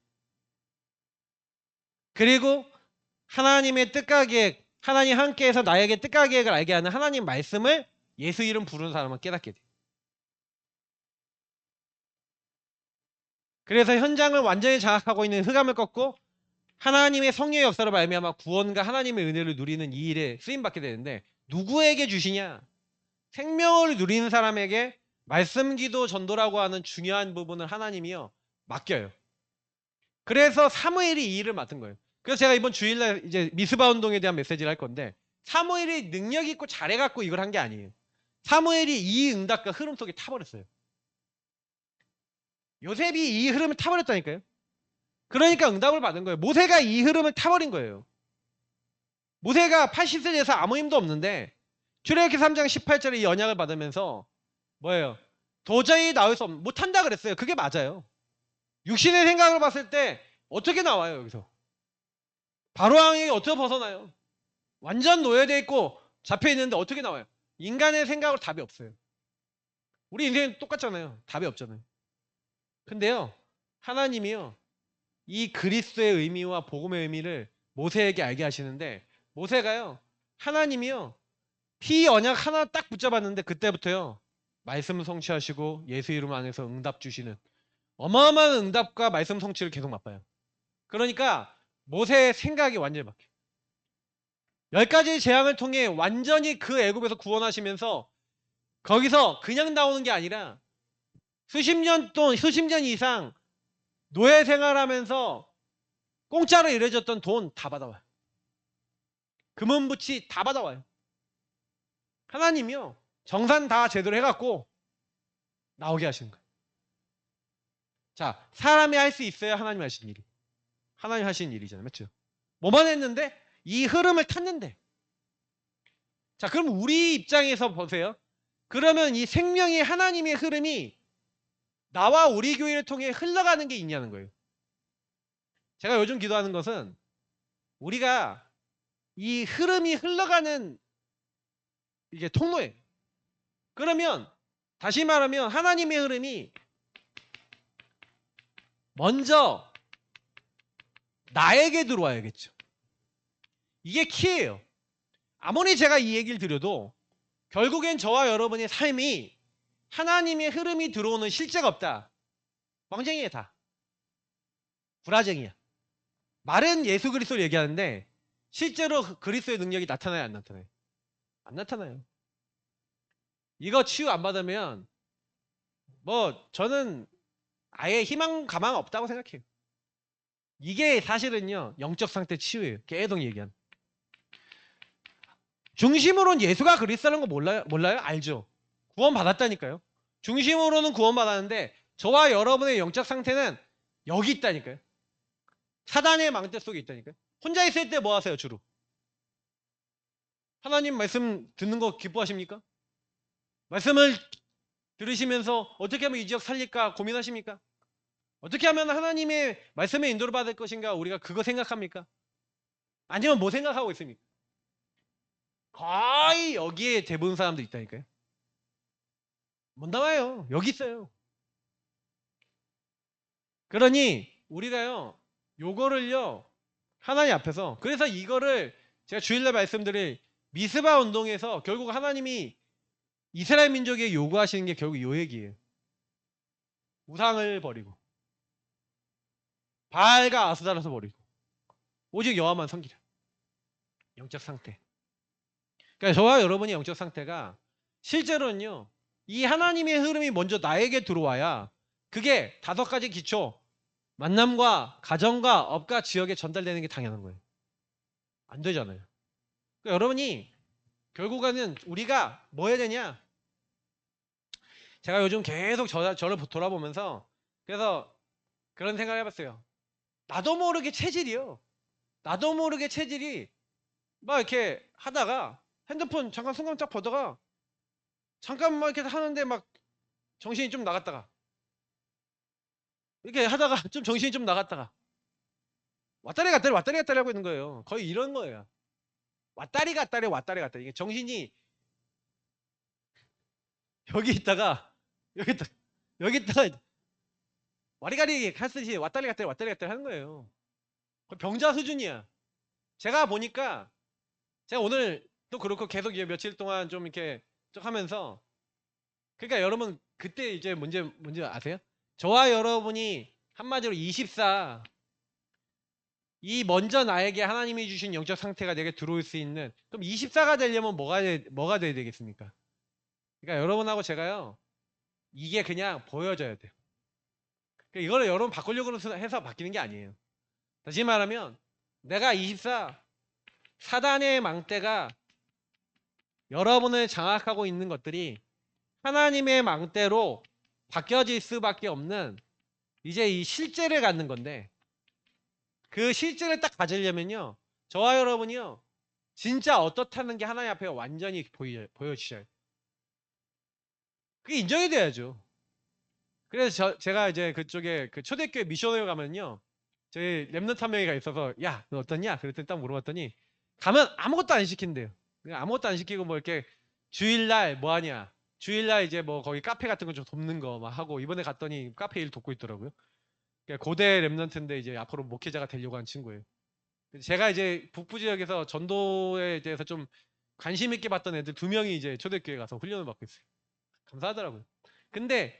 S1: 그리고 하나님의 뜻과 계획, 하나님 함께해서 나에게 뜻과 계획을 알게 하는 하나님 말씀을 예수 이름 부르는 사람은 깨닫게 돼요. 그래서 현장을 완전히 장악하고 있는 흑암을 꺾고 하나님의 성령의 역사로 말미암아 구원과 하나님의 은혜를 누리는 이 일에 쓰임받게 되는데 누구에게 주시냐? 생명을 누리는 사람에게 말씀 기도 전도라고 하는 중요한 부분을 하나님이요 맡겨요. 그래서 사무엘이 이 일을 맡은 거예요. 그래서 제가 이번 주일날 이제 미스바 운동에 대한 메시지를 할 건데 사무엘이 능력 있고 잘해갖고 이걸 한 게 아니에요. 사무엘이 이 응답과 흐름 속에 타버렸어요. 요셉이 이 흐름을 타버렸다니까요. 그러니까 응답을 받은 거예요. 모세가 이 흐름을 타버린 거예요. 모세가 80세 돼서 아무 힘도 없는데 출애굽기 3장 18절에 이 언약을 받으면서 뭐예요? 도저히 나올 수 없는 못한다 그랬어요. 그게 맞아요. 육신의 생각을 봤을 때 어떻게 나와요 여기서? 바로왕에게 어떻게 벗어나요? 완전 노예되어 있고 잡혀있는데 어떻게 나와요? 인간의 생각으로 답이 없어요. 우리 인생은 똑같잖아요. 답이 없잖아요. 근데요 하나님이요 이 그리스도의 의미와 복음의 의미를 모세에게 알게 하시는데 모세가요 하나님이요 피 언약 하나 딱 붙잡았는데 그때부터요 말씀 성취하시고 예수 이름 안에서 응답 주시는 어마어마한 응답과 말씀 성취를 계속 맛봐요. 그러니까 모세의 생각이 완전히 바뀌어요. 10가지 재앙을 통해 완전히 그 애굽에서 구원하시면서 거기서 그냥 나오는 게 아니라 수십 년 이상 노예 생활하면서 공짜로 일해줬던 돈 다 받아와요. 금은부치 다 받아와요. 하나님이요 정산 다 제대로 해갖고 나오게 하시는 거예요. 자 사람이 할 수 있어야 하나님 하신 일이 하나님 하신 일이잖아요. 맞죠? 뭐만 했는데 이 흐름을 탔는데 자 그럼 우리 입장에서 보세요. 그러면 이 생명의 하나님의 흐름이 나와 우리 교회를 통해 흘러가는 게 있냐는 거예요. 제가 요즘 기도하는 것은 우리가 이 흐름이 흘러가는 이게 통로예요. 그러면 다시 말하면 하나님의 흐름이 먼저 나에게 들어와야겠죠. 이게 키예요. 아무리 제가 이 얘기를 드려도 결국엔 저와 여러분의 삶이 하나님의 흐름이 들어오는 실제가 없다. 뻥쟁이야 다. 불화쟁이야. 말은 예수 그리스도를 얘기하는데 실제로 그리스도의 능력이 나타나요, 안 나타나요? 안 나타나요. 이거 치유 안 받으면 뭐 저는 아예 희망 가망 없다고 생각해요. 이게 사실은요 영적 상태 치유예요. 계속 얘기한. 중심으로는 예수가 그리스도라는 거 몰라요? 알죠. 구원 받았다니까요. 중심으로는 구원 받았는데 저와 여러분의 영적 상태는 여기 있다니까요. 사단의 망대 속에 있다니까요. 혼자 있을 때 뭐 하세요 주로? 하나님 말씀 듣는 거 기뻐하십니까? 말씀을 들으시면서 어떻게 하면 이 지역 살릴까 고민하십니까? 어떻게 하면 하나님의 말씀에 인도를 받을 것인가 우리가 그거 생각합니까? 아니면 뭐 생각하고 있습니까? 거의 여기에 대부분 사람도 있다니까요. 못 나와요. 여기 있어요. 그러니 우리가요 요거를요 하나님 앞에서 그래서 이거를 제가 주일날 말씀드릴 미스바 운동에서 결국 하나님이 이스라엘 민족에게 요구하시는 게 결국 요 얘기예요. 우상을 버리고 바알과 아스다라서 버리고 오직 여호와만 섬기라. 영적 상태. 그러니까 저와 여러분의 영적 상태가 실제로는요 이 하나님의 흐름이 먼저 나에게 들어와야 그게 5가지 기초 만남과 가정과 업과 지역에 전달되는 게 당연한 거예요. 안 되잖아요. 그러니까 여러분이 결국에는 우리가 뭐 해야 되냐? 제가 요즘 계속 저를 돌아보면서 그래서 그런 생각을 해봤어요. 나도 모르게 체질이요. 나도 모르게 체질이 막 이렇게 하다가 핸드폰 잠깐 순간 딱 보다가 잠깐만 이렇게 하는데 막 정신이 좀 나갔다가 이렇게 하다가 좀 정신이 좀 나갔다가 왔다리 갔다리 왔다리 갔다리 하고 있는 거예요. 거의 이런 거예요. 왔다리 갔다리 왔다리 갔다리. 이게 정신이 여기 있다가 여기 있다 여기 있다가 와리가리 할듯이 왔다리 갔다리 왔다리 갔다리 하는 거예요. 거의 병자 수준이야. 제가 보니까 제가 오늘 또 그렇고 계속 이제 며칠 동안 좀 이렇게 쭉 하면서 그러니까 여러분 그때 이제 뭔지 아세요? 저와 여러분이 한마디로 24 이 먼저 나에게 하나님이 주신 영적 상태가 내게 들어올 수 있는 그럼 24가 되려면 뭐가 돼야 되겠습니까? 그러니까 여러분하고 제가요 이게 그냥 보여져야 돼요. 그러니까 이거를 여러분 바꾸려고 해서 바뀌는 게 아니에요. 다시 말하면 내가 24 사단의 망대가 여러분을 장악하고 있는 것들이 하나님의 망대로 바뀌어질 수밖에 없는 이제 이 실제를 갖는 건데 그 실제를 딱 가지려면요 저와 여러분이요 진짜 어떻다는 게 하나님 앞에 완전히 보여주셔야 돼요. 그게 인정이 돼야죠. 그래서 제가 이제 그쪽에 그 초대교회 미션을 가면요 저희 랩런트 한 명이가 있어서 야 너 어떻냐 그랬더니 딱 물어봤더니 가면 아무것도 안 시킨대요. 그냥 아무것도 안 시키고 뭐 이렇게 주일날 뭐 하냐 주일날 이제 뭐 거기 카페 같은 거 좀 돕는 거 막 하고 이번에 갔더니 카페 일 돕고 있더라고요. 그러니까 고대 랩런트인데 이제 앞으로 목회자가 되려고 한 친구예요. 제가 이제 북부 지역에서 전도에 대해서 좀 관심 있게 봤던 애들 2명이 이제 초대교회 가서 훈련을 받고 있어요. 감사하더라고요. 근데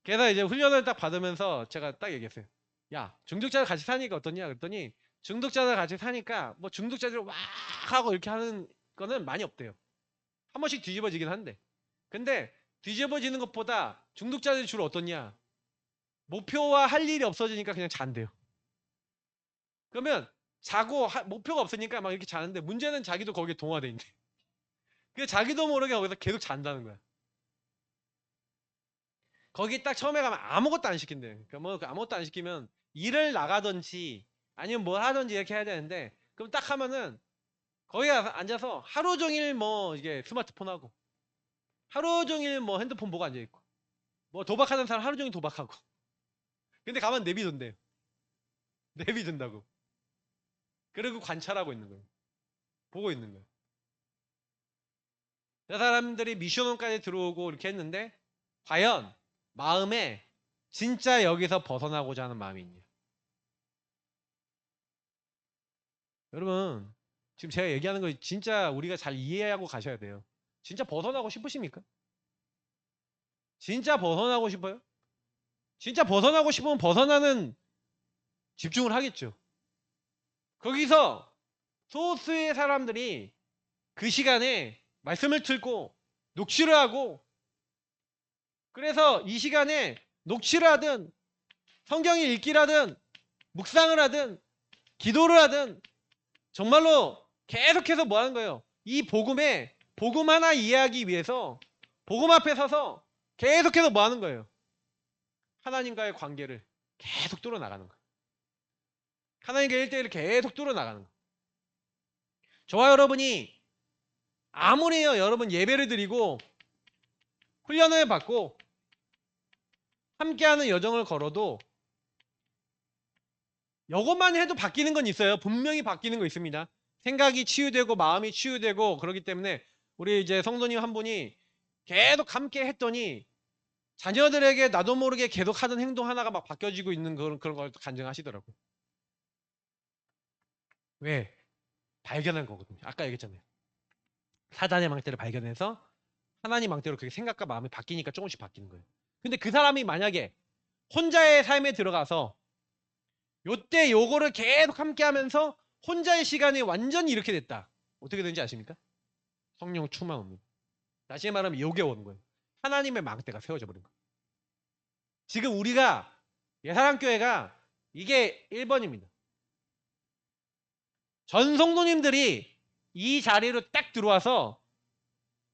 S1: 걔가 이제 훈련을 딱 받으면서 제가 딱 얘기했어요. 야, 중독자들 같이 사니까 어떠냐? 그랬더니 중독자들 같이 사니까 뭐 중독자들 막 하고 이렇게 하는 거는 많이 없대요. 한 번씩 뒤집어지긴 한데. 근데 뒤집어지는 것보다 중독자들이 주로 어떻냐? 목표와 할 일이 없어지니까 그냥 잔대요. 그러면 자고 목표가 없으니까 막 이렇게 자는데 문제는 자기도 거기에 동화돼 있는데. 그 자기도 모르게 거기서 계속 잔다는 거야. 거기 딱 처음에 가면 아무것도 안 시킨대. 그러니까 뭐 아무것도 안 시키면 일을 나가든지 아니면 뭘 하든지 이렇게 해야 되는데 그럼 딱 하면은 거기 가서 앉아서 하루 종일 뭐 이게 스마트폰 하고 하루 종일 뭐 핸드폰 보고 앉아 있고 뭐 도박하는 사람 하루 종일 도박하고 근데 가만 내비둔대요. 내비둔다고. 그리고 관찰하고 있는 거예요. 보고 있는 거예요. 그 사람들이 미션홈까지 들어오고 이렇게 했는데 과연 마음에 진짜 여기서 벗어나고자 하는 마음이 있냐? 여러분, 지금 제가 얘기하는 거 진짜 우리가 잘 이해하고 가셔야 돼요. 진짜 벗어나고 싶으십니까? 진짜 벗어나고 싶어요? 진짜 벗어나고 싶으면 벗어나는 집중을 하겠죠. 거기서 소수의 사람들이 그 시간에 말씀을 틀고 녹취를 하고, 그래서 이 시간에 녹취를 하든 성경을 읽기라든 묵상을 하든 기도를 하든 정말로 계속해서 뭐 하는 거예요? 이 복음 하나 이해하기 위해서 복음 앞에 서서 계속해서 뭐 하는 거예요? 하나님과의 관계를 계속 뚫어나가는 거예요. 하나님과 1대1을 계속 뚫어나가는 거예요. 저와 여러분이 아무리요 여러분 예배를 드리고 훈련을 받고 함께하는 여정을 걸어도 이것만 해도 바뀌는 건 있어요. 분명히 바뀌는 거 있습니다. 생각이 치유되고 마음이 치유되고 그렇기 때문에 우리 이제 성도님 한 분이 계속 함께 했더니 자녀들에게 나도 모르게 계속 하던 행동 하나가 막 바뀌어지고 있는 그런 걸 간증하시더라고요. 왜? 발견한 거거든요. 아까 얘기했잖아요. 사단의 망대를 발견해서 하나님 망대로 그게 생각과 마음이 바뀌니까 조금씩 바뀌는 거예요. 근데 그 사람이 만약에 혼자의 삶에 들어가서 요때 요거를 계속 함께 하면서 혼자의 시간이 완전히 이렇게 됐다. 어떻게 되는지 아십니까? 성령 충만 옵니다. 다시 말하면 요게 오는 거예요. 하나님의 망대가 세워져 버린 거예요. 지금 우리가 예사랑교회가 이게 1번입니다. 전 성도님들이 이 자리로 딱 들어와서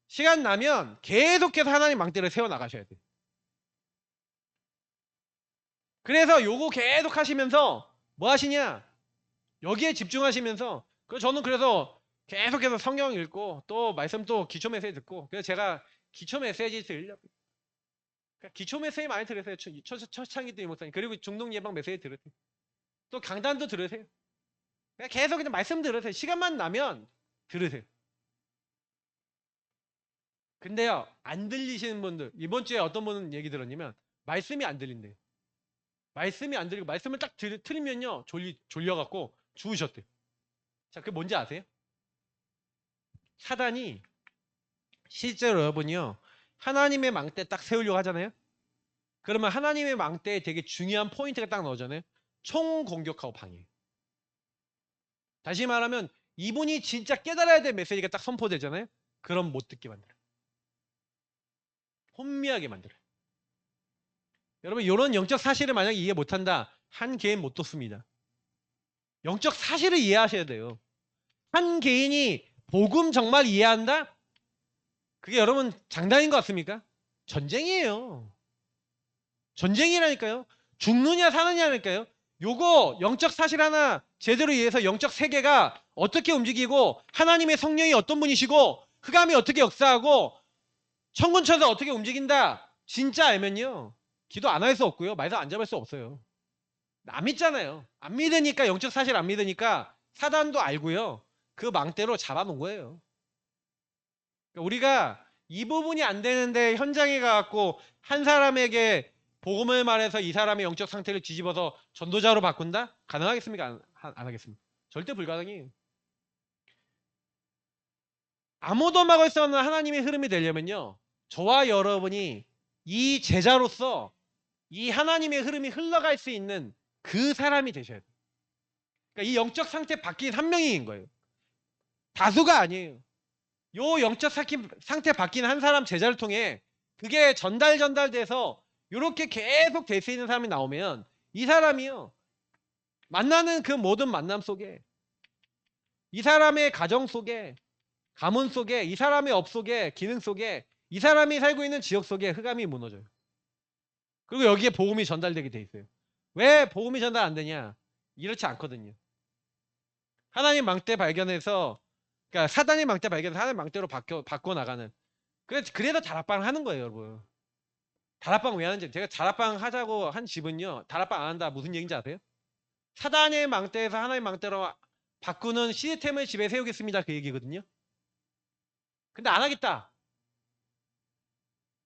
S1: 시간 나면 계속해서 하나님 망대를 세워나가셔야 돼요. 그래서 요거 계속 하시면서 뭐 하시냐? 여기에 집중하시면서 저는 그래서 계속해서 성경 읽고 또 말씀 또 기초 메시지 듣고, 그래서 제가 기초 메시지 들으려고, 그러니까 기초 메시지 많이 들으세요. 초창기 때 목사님, 그리고 중독 예방 메시지 들으세요. 또 강단도 들으세요. 그냥 계속 그냥 말씀 들으세요. 시간만 나면 들으세요. 근데요, 안 들리시는 분들, 이번 주에 어떤 분은 얘기 들었냐면 말씀이 안 들린대요. 말씀이 안 들리고 말씀을 딱 틀면요 졸려갖고 죽으셨대요. 자, 그게 뭔지 아세요? 사단이 실제로 여러분이요 하나님의 망대 딱 세우려고 하잖아요. 그러면 하나님의 망대에 되게 중요한 포인트가 딱 나오잖아요. 총 공격하고 방해. 다시 말하면 이분이 진짜 깨달아야 될 메시지가 딱 선포되잖아요. 그럼 못 듣게 만들어요. 혼미하게 만들어요. 여러분 이런 영적 사실을 만약에 이해 못한다, 한 개인 못 듣습니다. 영적 사실을 이해하셔야 돼요. 한 개인이 복음 정말 이해한다? 그게 여러분 장난인 것 같습니까? 전쟁이에요. 전쟁이라니까요. 죽느냐 사느냐니까요. 요거 영적 사실 하나 제대로 이해해서 영적 세계가 어떻게 움직이고 하나님의 성령이 어떤 분이시고 흑암이 어떻게 역사하고 천군천사 어떻게 움직인다 진짜 알면요 기도 안 할 수 없고요 말도 안 잡을 수 없어요. 안 믿잖아요. 안 믿으니까, 영적 사실 안 믿으니까 사단도 알고요 그 망대로 잡아놓은 거예요. 그러니까 우리가 이 부분이 안 되는데 현장에 가갖고 한 사람에게 복음을 말해서 이 사람의 영적 상태를 뒤집어서 전도자로 바꾼다? 가능하겠습니까? 안 하겠습니까? 절대 불가능해요. 아무도 막을 수 없는 하나님의 흐름이 되려면요 저와 여러분이 이 제자로서 이 하나님의 흐름이 흘러갈 수 있는 그 사람이 되셔야 돼요. 그러니까 이 영적 상태 바뀐 한 명인 거예요. 다수가 아니에요. 요 영적 상태 바뀐 한 사람 제자를 통해 그게 전달돼서 이렇게 계속 될 수 있는 사람이 나오면 이 사람이요 만나는 그 모든 만남 속에, 이 사람의 가정 속에, 가문 속에, 이 사람의 업 속에, 기능 속에, 이 사람이 살고 있는 지역 속에 흑암이 무너져요. 그리고 여기에 복음이 전달되게 돼 있어요. 왜 복음이 전달 안 되냐? 이렇지 않거든요. 하나님 망대 발견해서, 그러니까 사단의 망대 발견해서 하나님 망대로 바꿔 나가는. 그래서 다락방을 하는 거예요, 여러분. 다락방 왜 하는지, 제가 다락방 하자고 한 집은요 다락방 안 한다 무슨 얘기인지 아세요? 사단의 망대에서 하나님의 망대로 바꾸는 시스템을 집에 세우겠습니다 그 얘기거든요. 근데 안 하겠다.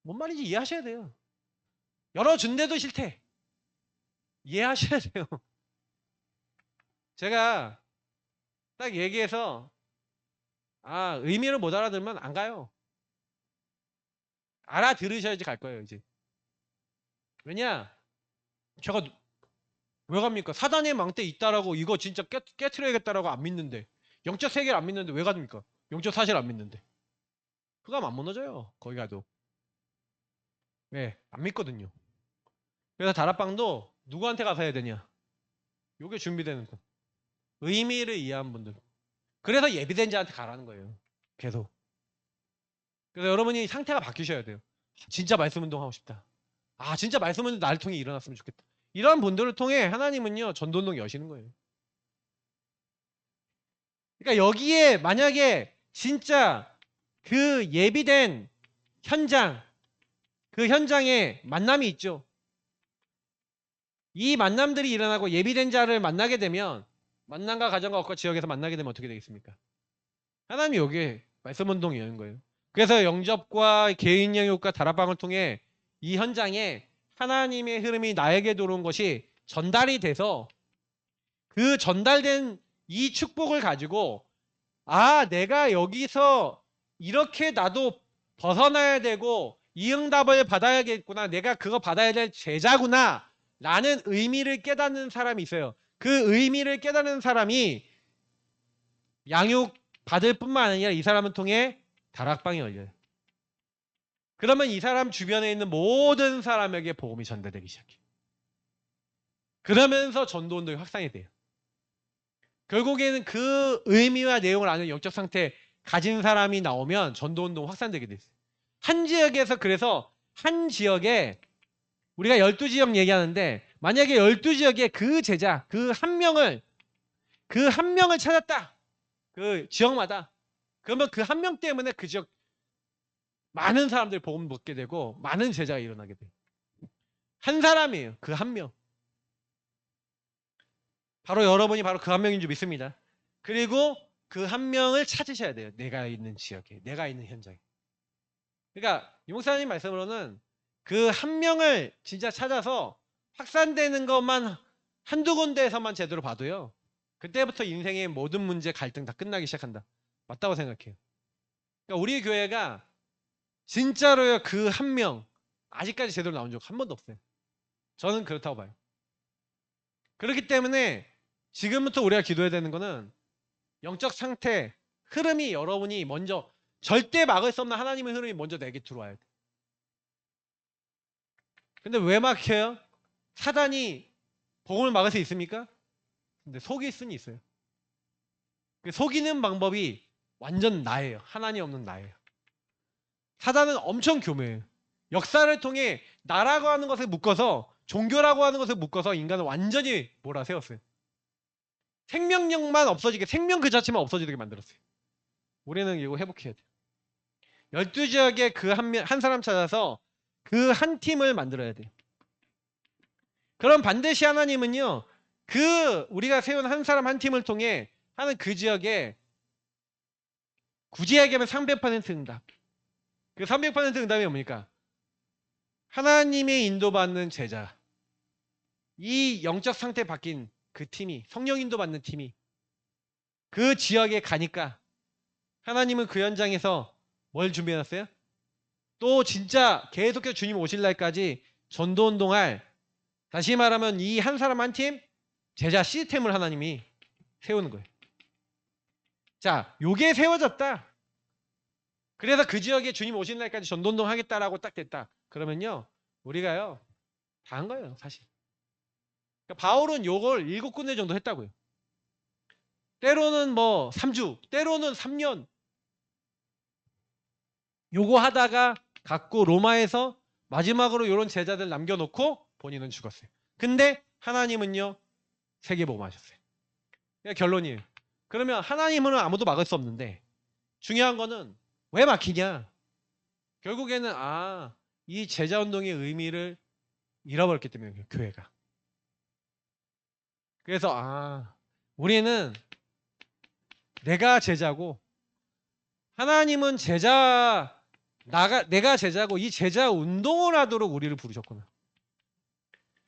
S1: 뭔 말인지 이해하셔야 돼요. 열어준데도 싫대. 이해하셔야 돼요. 제가 딱 얘기해서 의미를 못 알아들으면 안 가요. 알아들으셔야지 갈 거예요, 이제. 왜냐? 제가 왜 갑니까? 사단의 망대 있다라고 이거 진짜 깨트려야겠다라고 안 믿는데. 영적 세계를 안 믿는데 왜 갑니까? 영적 사실 안 믿는데. 그거 안 무너져요. 거기 가도. 왜? 안 믿거든요. 그래서 다락방도 누구한테 가서 해야 되냐? 요게 준비되는 거. 의미를 이해한 분들. 그래서 예비된 자한테 가라는 거예요. 계속. 그래서 여러분이 상태가 바뀌셔야 돼요. 진짜 말씀 운동하고 싶다. 진짜 말씀 운동 나를 통해 일어났으면 좋겠다. 이런 분들을 통해 하나님은요 전도운동 여시는 거예요. 그러니까 여기에 만약에 진짜 그 예비된 현장, 그 현장에 만남이 있죠. 이 만남들이 일어나고 예비된 자를 만나게 되면 만남과 가정과 업과 지역에서 만나게 되면 어떻게 되겠습니까? 하나님이 여기에 말씀 운동이 여는 거예요. 그래서 영접과 개인 영역과 다락방을 통해 이 현장에 하나님의 흐름이 나에게 들어온 것이 전달이 돼서 그 전달된 이 축복을 가지고 내가 여기서 이렇게 나도 벗어나야 되고 이 응답을 받아야겠구나. 내가 그거 받아야 될 제자구나. 라는 의미를 깨닫는 사람이 있어요. 그 의미를 깨닫는 사람이 양육 받을 뿐만 아니라 이 사람을 통해 다락방이 열려요. 그러면 이 사람 주변에 있는 모든 사람에게 복음이 전달되기 시작해요. 그러면서 전도운동이 확산이 돼요. 결국에는 그 의미와 내용을 아는 영적 상태 가진 사람이 나오면 전도운동 확산되게 됐어요. 한 지역에서 그래서 한 지역에 우리가 12지역 얘기하는데 만약에 12지역에 그 제자 그 한 명을 찾았다. 그 지역마다 그러면 그 한 명 때문에 그 지역 많은 사람들이 복음 먹게 되고 많은 제자가 일어나게 돼요. 한 사람이에요. 그 한 명. 바로 여러분이 바로 그 한 명인 줄 믿습니다. 그리고 그 한 명을 찾으셔야 돼요. 내가 있는 지역에, 내가 있는 현장에. 그러니까 이 목사님 말씀으로는 그 한 명을 진짜 찾아서 확산되는 것만 한두 군데에서만 제대로 봐도요. 그때부터 인생의 모든 문제, 갈등 다 끝나기 시작한다. 맞다고 생각해요. 그러니까 우리 교회가 진짜로요 그 한 명 아직까지 제대로 나온 적 한 번도 없어요. 저는 그렇다고 봐요. 그렇기 때문에 지금부터 우리가 기도해야 되는 거는 영적 상태, 흐름이 여러분이 먼저 절대 막을 수 없는 하나님의 흐름이 먼저 내게 들어와야 돼. 근데 왜 막혀요? 사단이 복음을 막을 수 있습니까? 근데 속일 수는 있어요. 그 속이는 방법이 완전 나예요. 하나님 없는 나예요. 사단은 엄청 교묘해요. 역사를 통해 나라고 하는 것에 묶어서 종교라고 하는 것에 묶어서 인간을 완전히 몰아세웠어요. 생명력만 없어지게 생명 그 자체만 없어지게 만들었어요. 우리는 이거 회복해야 돼요. 12지역에 그 한 사람 찾아서 그 한 팀을 만들어야 돼요. 그럼 반드시 하나님은요. 그 우리가 세운 한 사람 한 팀을 통해 하는 그 지역에 굳이 얘기하면 300% 응답. 그 300% 응답이 뭡니까? 하나님의 인도받는 제자. 이 영적 상태 바뀐 그 팀이 성령 인도받는 팀이 그 지역에 가니까 하나님은 그 현장에서 뭘 준비해놨어요? 또 진짜 계속해서 주님 오실 날까지 전도운동할 다시 말하면 이 한 사람 한 팀 제자 시스템을 하나님이 세우는 거예요. 자, 요게 세워졌다. 그래서 그 지역에 주님 오신 날까지 전도운동 하겠다라고 딱 됐다. 그러면요, 우리가요, 다 한 거예요, 사실. 그러니까 바울은 요걸 7군데 정도 했다고요. 때로는 뭐 3주, 때로는 3년. 요거 하다가 갖고 로마에서 마지막으로 요런 제자들 남겨놓고 본인은 죽었어요. 근데 하나님은요, 세계복음하셨어요. 그러니까 결론이에요. 그러면 하나님은 아무도 막을 수 없는데 중요한 거는 왜 막히냐? 결국에는 이 제자운동의 의미를 잃어버렸기 때문에 교회가. 그래서 우리는 내가 제자고 하나님은 내가 제자고 이 제자 운동을 하도록 우리를 부르셨구나.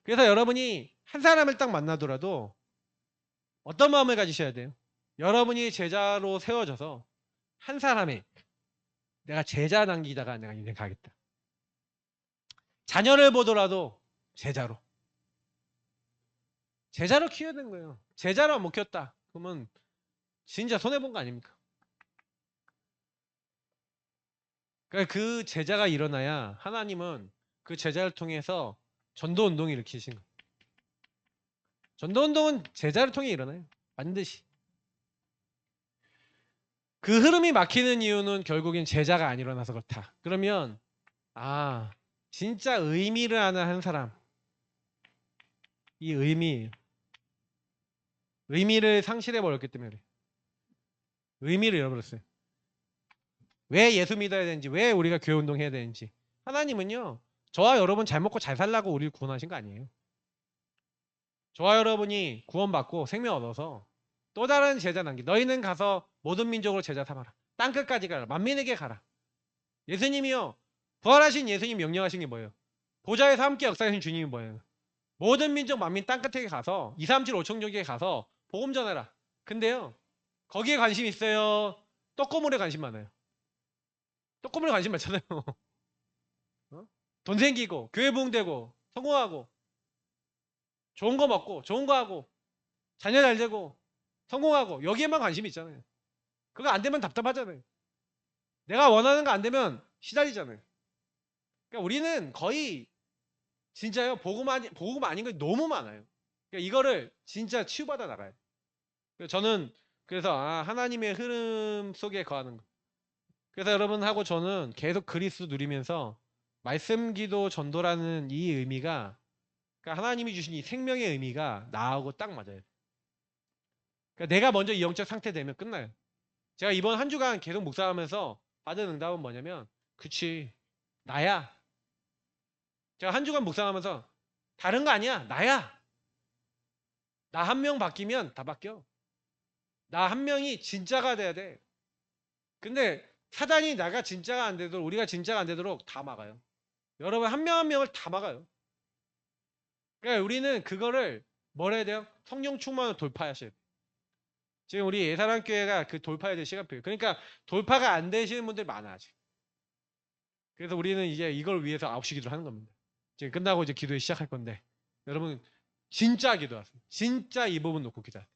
S1: 그래서 여러분이 한 사람을 딱 만나더라도 어떤 마음을 가지셔야 돼요? 여러분이 제자로 세워져서 한 사람의 내가 제자 남기다가 내가 인생 가겠다. 자녀를 보더라도 제자로 키워야 되는 거예요. 제자로 못 키웠다. 그러면 진짜 손해본 거 아닙니까? 그러니까 그 제자가 일어나야 하나님은 그 제자를 통해서 전도운동을 일으키신 거예요. 전도운동은 제자를 통해 일어나요. 반드시. 그 흐름이 막히는 이유는 결국엔 제자가 안 일어나서 그렇다. 그러면 진짜 의미를 아는 한 사람, 이 의미를 상실해 버렸기 때문에 그래. 의미를 잃어버렸어요. 왜 예수 믿어야 되는지, 왜 우리가 교회 운동해야 되는지. 하나님은요, 저와 여러분 잘 먹고 잘 살라고 우리를 구원하신 거 아니에요. 저와 여러분이 구원받고 생명 얻어서 또 다른 제자 남기. 너희는 가서 모든 민족으로 제자 삼아라. 땅끝까지 가라. 만민에게 가라. 예수님이요, 부활하신 예수님 명령하신 게 뭐예요? 보좌에서 함께 역사하신 주님이 뭐예요? 모든 민족 만민 땅끝에 가서 2, 3, 7, 5천 종교에 가서 복음 전해라. 근데요, 거기에 관심 있어요? 떡고물에 관심 많아요. 떡고물에 관심 많잖아요. 어? 돈 생기고 교회 부흥되고 성공하고 좋은 거 먹고 좋은 거 하고 자녀 잘 되고 성공하고 여기에만 관심이 있잖아요. 그거 안 되면 답답하잖아요. 내가 원하는 거 안 되면 시달리잖아요. 그러니까 우리는 거의 진짜요, 복음 아닌 게 너무 많아요. 그러니까 이거를 진짜 치유받아 나가요. 저는 그래서 하나님의 흐름 속에 거하는 거. 그래서 여러분하고 저는 계속 그리스도 누리면서 말씀 기도 전도라는 이 의미가, 그러니까 하나님이 주신 이 생명의 의미가 나하고 딱 맞아요. 그러니까 내가 먼저 이 영적 상태 되면 끝나요. 제가 이번 한 주간 계속 묵상하면서 받은 응답은 뭐냐면, 그치, 나야. 제가 한 주간 묵상하면서 다른 거 아니야, 나야. 나 한 명 바뀌면 다 바뀌어. 나 한 명이 진짜가 돼야 돼. 근데 사단이 나가 진짜가 안 되도록, 우리가 진짜가 안 되도록 다 막아요. 여러분 한 명 한 명을 다 막아요. 그러니까 우리는 그거를 뭐라 해야 돼요? 성령 충만을 돌파하셔야 돼요. 지금 우리 예사랑교회가 그 돌파해야 될 시간표예요. 그러니까 돌파가 안 되시는 분들 많아 아직. 그래서 우리는 이제 이걸 위해서 9시 기도를 하는 겁니다. 지금 끝나고 이제 기도를 시작할 건데, 여러분 진짜 기도하세요. 진짜 이 부분 놓고 기도하세요.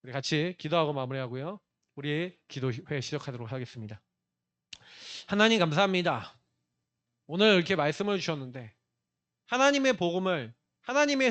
S1: 우리 같이 기도하고 마무리하고요. 우리 기도회 시작하도록 하겠습니다. 하나님 감사합니다. 오늘 이렇게 말씀을 주셨는데 하나님의 복음을, 하나님의